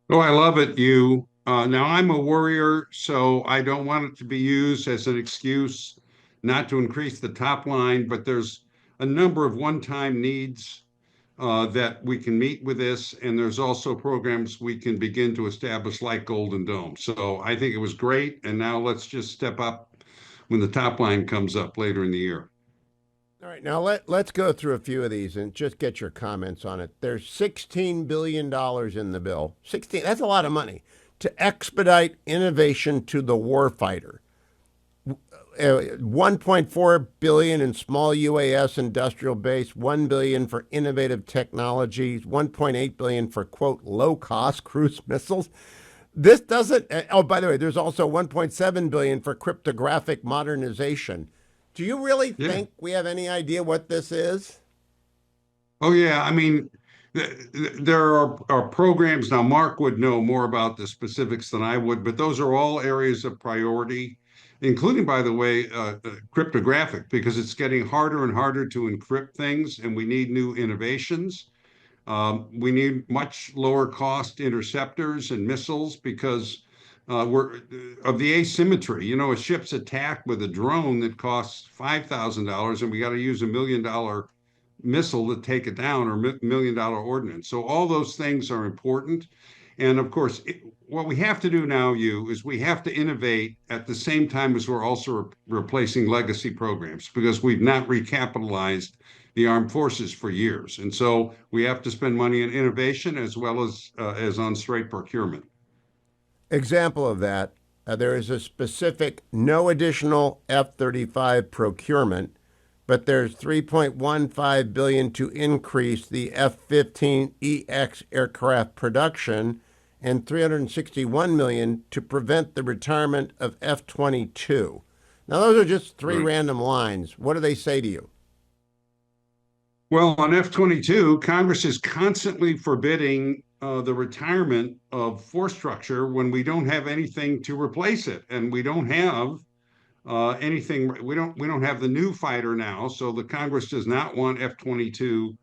Oh, I love it, you. Now, I'm a worrier, so I don't want it to be used as an excuse not to increase the top line, but there's a number of one-time needs that we can meet with this. And there's also programs we can begin to establish like Golden Dome. So I think it was great. And now let's just step up when the top line comes up later in the year. All right, now let's go through a few of these and just get your comments on it. There's $16 billion in the bill. 16, that's a lot of money to expedite innovation to the warfighter. 1.4 billion in small UAS industrial base, 1 billion for innovative technologies, 1.8 billion for quote low cost cruise missiles. This doesn't, oh, by the way, there's also 1.7 billion for cryptographic modernization. Do you really think we have any idea what this is? Oh, yeah. I mean, there are programs now. Mark would know more about the specifics than I would, but those are all areas of priority, including, by the way, cryptographic, because it's getting harder and harder to encrypt things, and we need new innovations. We need much lower cost interceptors and missiles because we're of the asymmetry. You know, a ship's attacked with a drone that costs $5,000, and we got to use $1 million missile to take it down, or $1 million ordnance. So all those things are important. And of course, what we have to do now, is we have to innovate at the same time as we're also replacing legacy programs, because we've not recapitalized the armed forces for years. And so we have to spend money on innovation as well as on straight procurement. Example of that, there is a specific no additional F-35 procurement, but there's 3.15 billion to increase the F-15EX aircraft production and 361 million to prevent the retirement of F-22. Now those are just three random lines. What do they say to you? Well, on F-22, Congress is constantly forbidding the retirement of force structure when we don't have anything to replace it, and we don't have anything. We don't have the new fighter now, so the Congress does not want F-22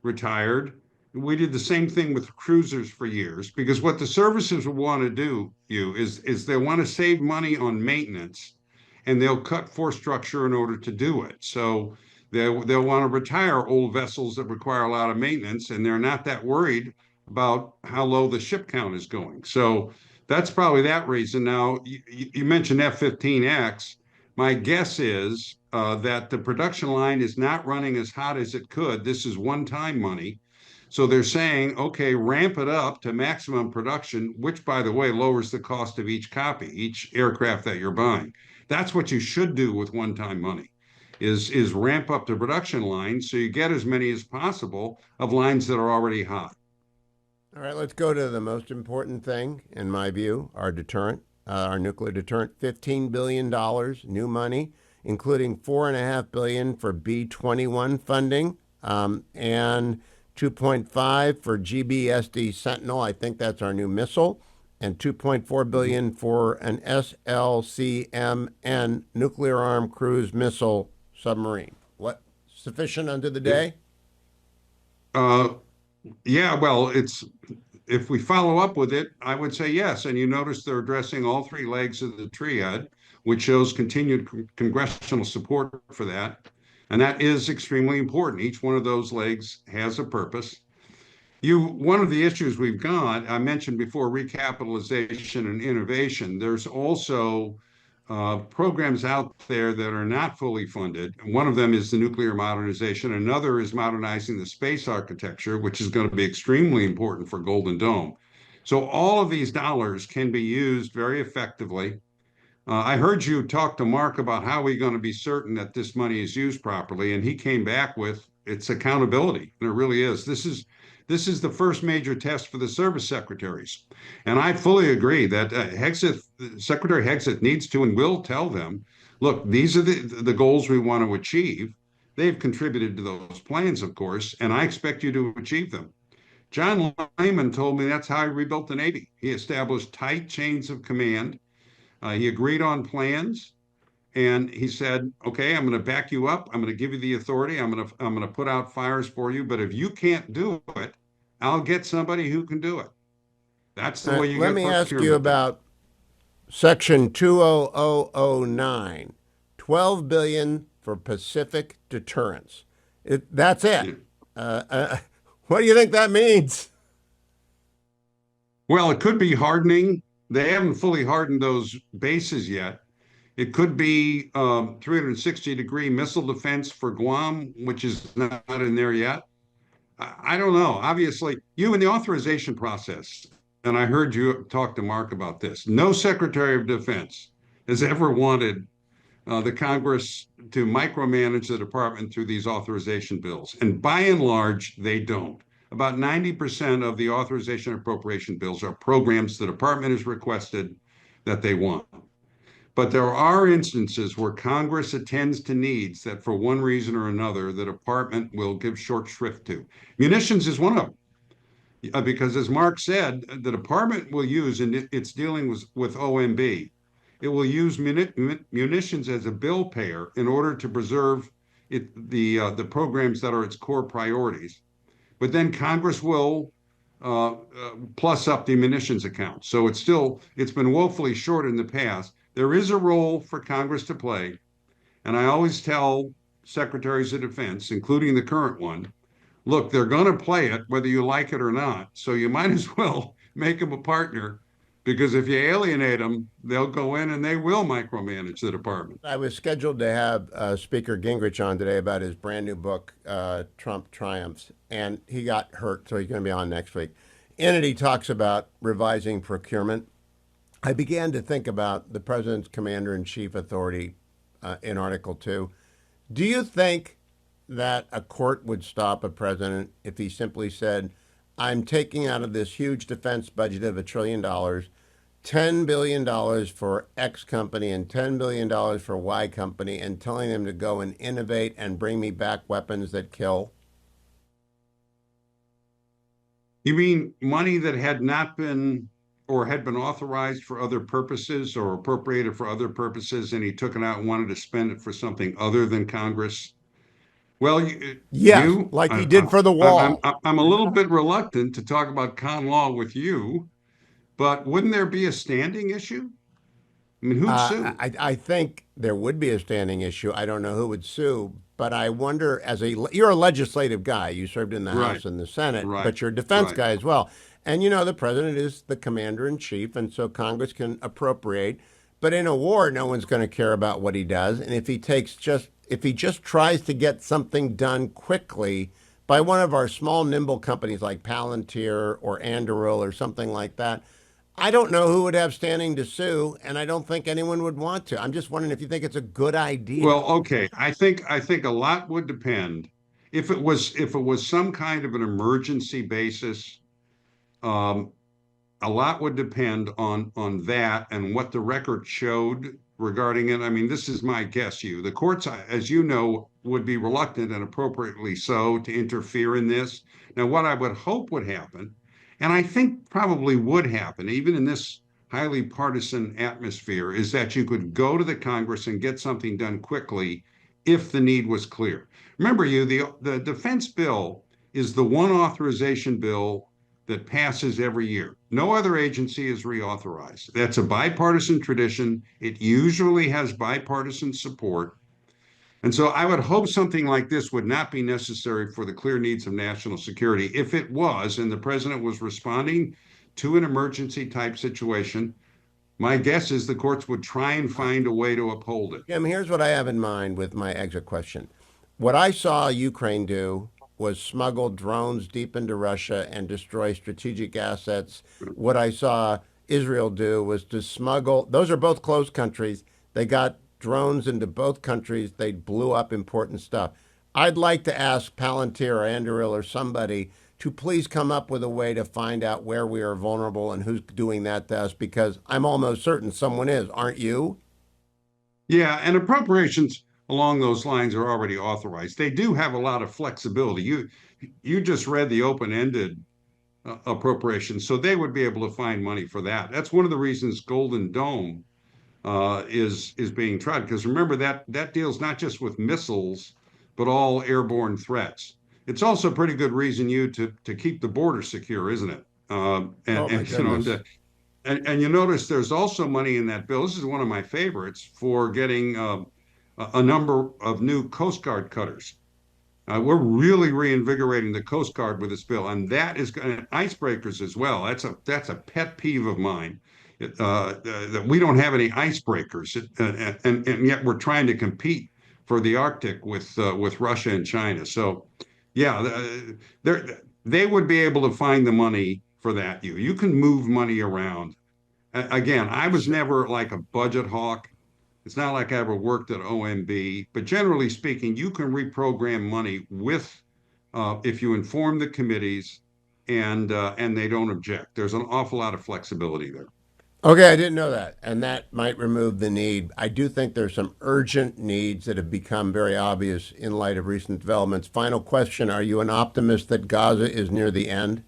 retired. We did the same thing with cruisers for years, because what the services will want to do is they want to save money on maintenance, and they'll cut force structure in order to do it. So they'll want to retire old vessels that require a lot of maintenance, and they're not that worried about how low the ship count is going. So that's probably that reason. Now, you mentioned F-15X. My guess is that the production line is not running as hot as it could. This is one-time money. So they're saying, okay, ramp it up to maximum production, which, by the way, lowers the cost of each copy, each aircraft that you're buying. That's what you should do with one-time money, is ramp up the production line so you get as many as possible of lines that are already hot. All right, let's go to the most important thing, in my view, our deterrent, our nuclear deterrent. $15 billion new money, including $4.5 billion for B-21 funding, and 2.5 for GBSD Sentinel. I think that's our new missile, and 2.4 billion for an SLCMN nuclear armed cruise missile submarine. What, sufficient unto the day? Yeah, well, if we follow up with it, I would say yes. And you notice they're addressing all three legs of the triad, which shows continued congressional support for that. And that is extremely important. Each one of those legs has a purpose. One of the issues we've got, I mentioned before, recapitalization and innovation. There's also programs out there that are not fully funded. One of them is the nuclear modernization. Another is modernizing the space architecture, which is going to be extremely important for Golden Dome. So all of these dollars can be used very effectively. I heard you talk to Mark about how we're going to be certain that this money is used properly, and he came back with its accountability, and it really is. This is the first major test for the service secretaries, and I fully agree that Secretary Hegseth needs to and will tell them, look, these are the goals we want to achieve. They've contributed to those plans, of course, and I expect you to achieve them. John Lyman told me that's how he rebuilt the Navy. He established tight chains of command. He agreed on plans, and he said, okay, I'm going to back you up. I'm going to give you the authority. I'm going to put out fires for you. But if you can't do it, I'll get somebody who can do it. That's the way you get. Let me ask you about Section 20009, $12 billion for Pacific deterrence. That's it. What do you think that means? Well, it could be hardening. They haven't fully hardened those bases yet. It could be 360-degree missile defense for Guam, which is not in there yet. I don't know. Obviously, you in the authorization process, and I heard you talk to Mark about this. No Secretary of Defense has ever wanted the Congress to micromanage the department through these authorization bills. And by and large, they don't. About 90% of the authorization appropriation bills are programs the department has requested that they want. But there are instances where Congress attends to needs that, for one reason or another, the department will give short shrift to. Munitions is one of them, because as Mark said, the department will use, and it's dealing with OMB, it will use munitions as a bill payer in order to preserve the programs that are its core priorities. But then Congress will plus up the munitions account. So it's been woefully short in the past. There is a role for Congress to play. And I always tell secretaries of defense, including the current one, look, they're going to play it whether you like it or not. So you might as well make them a partner, because if you alienate them, they'll go in and they will micromanage the department. I was scheduled to have Speaker Gingrich on today about his brand new book, Trump Triumphs, and he got hurt, so he's going to be on next week. In it, he talks about revising procurement. I began to think about the president's commander-in-chief authority in Article 2. Do you think that a court would stop a president if he simply said, I'm taking out of this huge defense budget of $1 trillion, $10 billion for X company and $10 billion for Y company, and telling them to go and innovate and bring me back weapons that kill? You mean money that had not been or had been authorized for other purposes or appropriated for other purposes, and he took it out and wanted to spend it for something other than Congress? Well, like he did for the wall. I'm a little bit reluctant to talk about con law with you, but wouldn't there be a standing issue? I mean, who'd sue? I think there would be a standing issue. I don't know who would sue, but I wonder, you're a legislative guy. You served in the House and the Senate, but you're a defense guy as well. And the president is the commander in chief, and so Congress can appropriate. But in a war, no one's going to care about what he does. And if he just tries to get something done quickly by one of our small, nimble companies like Palantir or Anduril or something like that, I don't know who would have standing to sue, and I don't think anyone would want to. I'm just wondering if you think it's a good idea. Well, okay. I think a lot would depend. If it was some kind of an emergency basis, a lot would depend on that and what the record showed regarding it. I mean, this is my guess. The courts, as you know, would be reluctant, and appropriately so, to interfere in this. Now, what I would hope would happen, and I think probably would happen, even in this highly partisan atmosphere, is that you could go to the Congress and get something done quickly if the need was clear. Remember, the defense bill is the one authorization bill that passes every year. No other agency is reauthorized. That's a bipartisan tradition. It usually has bipartisan support. And so I would hope something like this would not be necessary for the clear needs of national security. If it was, and the president was responding to an emergency type situation, my guess is the courts would try and find a way to uphold it. Jim, here's what I have in mind with my exit question. What I saw Ukraine do was smuggle drones deep into Russia and destroy strategic assets. What I saw Israel do was to smuggle, those are both closed countries. They got drones into both countries. They blew up important stuff. I'd like to ask Palantir or Anduril or somebody to please come up with a way to find out where we are vulnerable and who's doing that to us, because I'm almost certain someone is. Aren't you? Yeah, and appropriations along those lines are already authorized. They do have a lot of flexibility. You just read the open-ended appropriations, so they would be able to find money for that. That's one of the reasons Golden Dome is being tried, because remember that deals not just with missiles, but all airborne threats. It's also a pretty good reason to keep the border secure, isn't it? And you notice there's also money in that bill. This is one of my favorites, for getting a number of new Coast Guard cutters. We're really reinvigorating the Coast Guard with this bill, and that is icebreakers as well. That's a pet peeve of mine. That we don't have any icebreakers, and yet we're trying to compete for the Arctic with Russia and China. So, yeah, they would be able to find the money for that. You can move money around. Again, I was never like a budget hawk. It's not like I ever worked at OMB, but generally speaking, you can reprogram money with if you inform the committees and they don't object. There's an awful lot of flexibility there. Okay, I didn't know that, and that might remove the need. I do think there's some urgent needs that have become very obvious in light of recent developments. Final question: are you an optimist that Gaza is near the end?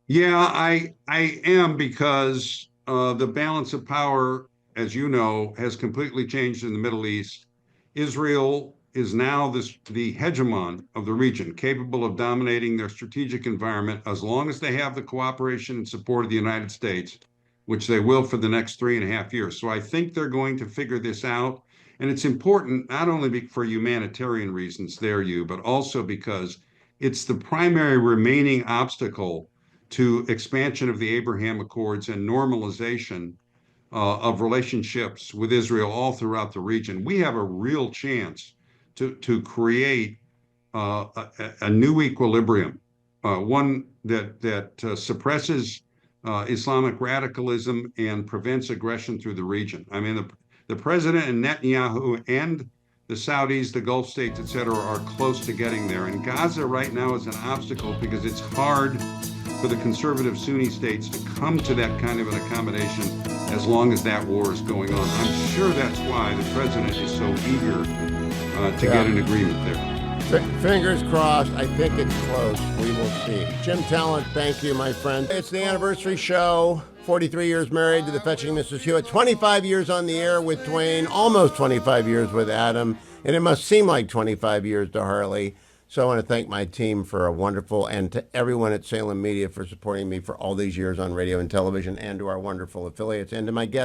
Yeah, I am because the balance of power, as you know, has completely changed in the Middle East. Israel is now the hegemon of the region, capable of dominating their strategic environment as long as they have the cooperation and support of the United States, which they will for the next 3.5 years. So I think they're going to figure this out. And it's important not only for humanitarian reasons, there you, but also because it's the primary remaining obstacle to expansion of the Abraham Accords and normalization of relationships with Israel all throughout the region. We have a real chance to create a new equilibrium, one that suppresses Islamic radicalism and prevents aggression through the region. I mean, the president and Netanyahu and the Saudis, the Gulf states, et cetera, are close to getting there. And Gaza right now is an obstacle because it's hard for the conservative Sunni states to come to that kind of an accommodation as long as that war is going on. I'm sure that's why the president is so eager to get an agreement there. Fingers crossed. I think it's close. We will see. Jim Talent, thank you, my friend. It's the anniversary show. 43 years married to the fetching Mrs. Hewitt. 25 years on the air with Dwayne. Almost 25 years with Adam. And it must seem like 25 years to Harley. So I want to thank my team for a wonderful, and to everyone at Salem Media for supporting me for all these years on radio and television, and to our wonderful affiliates, and to my guests.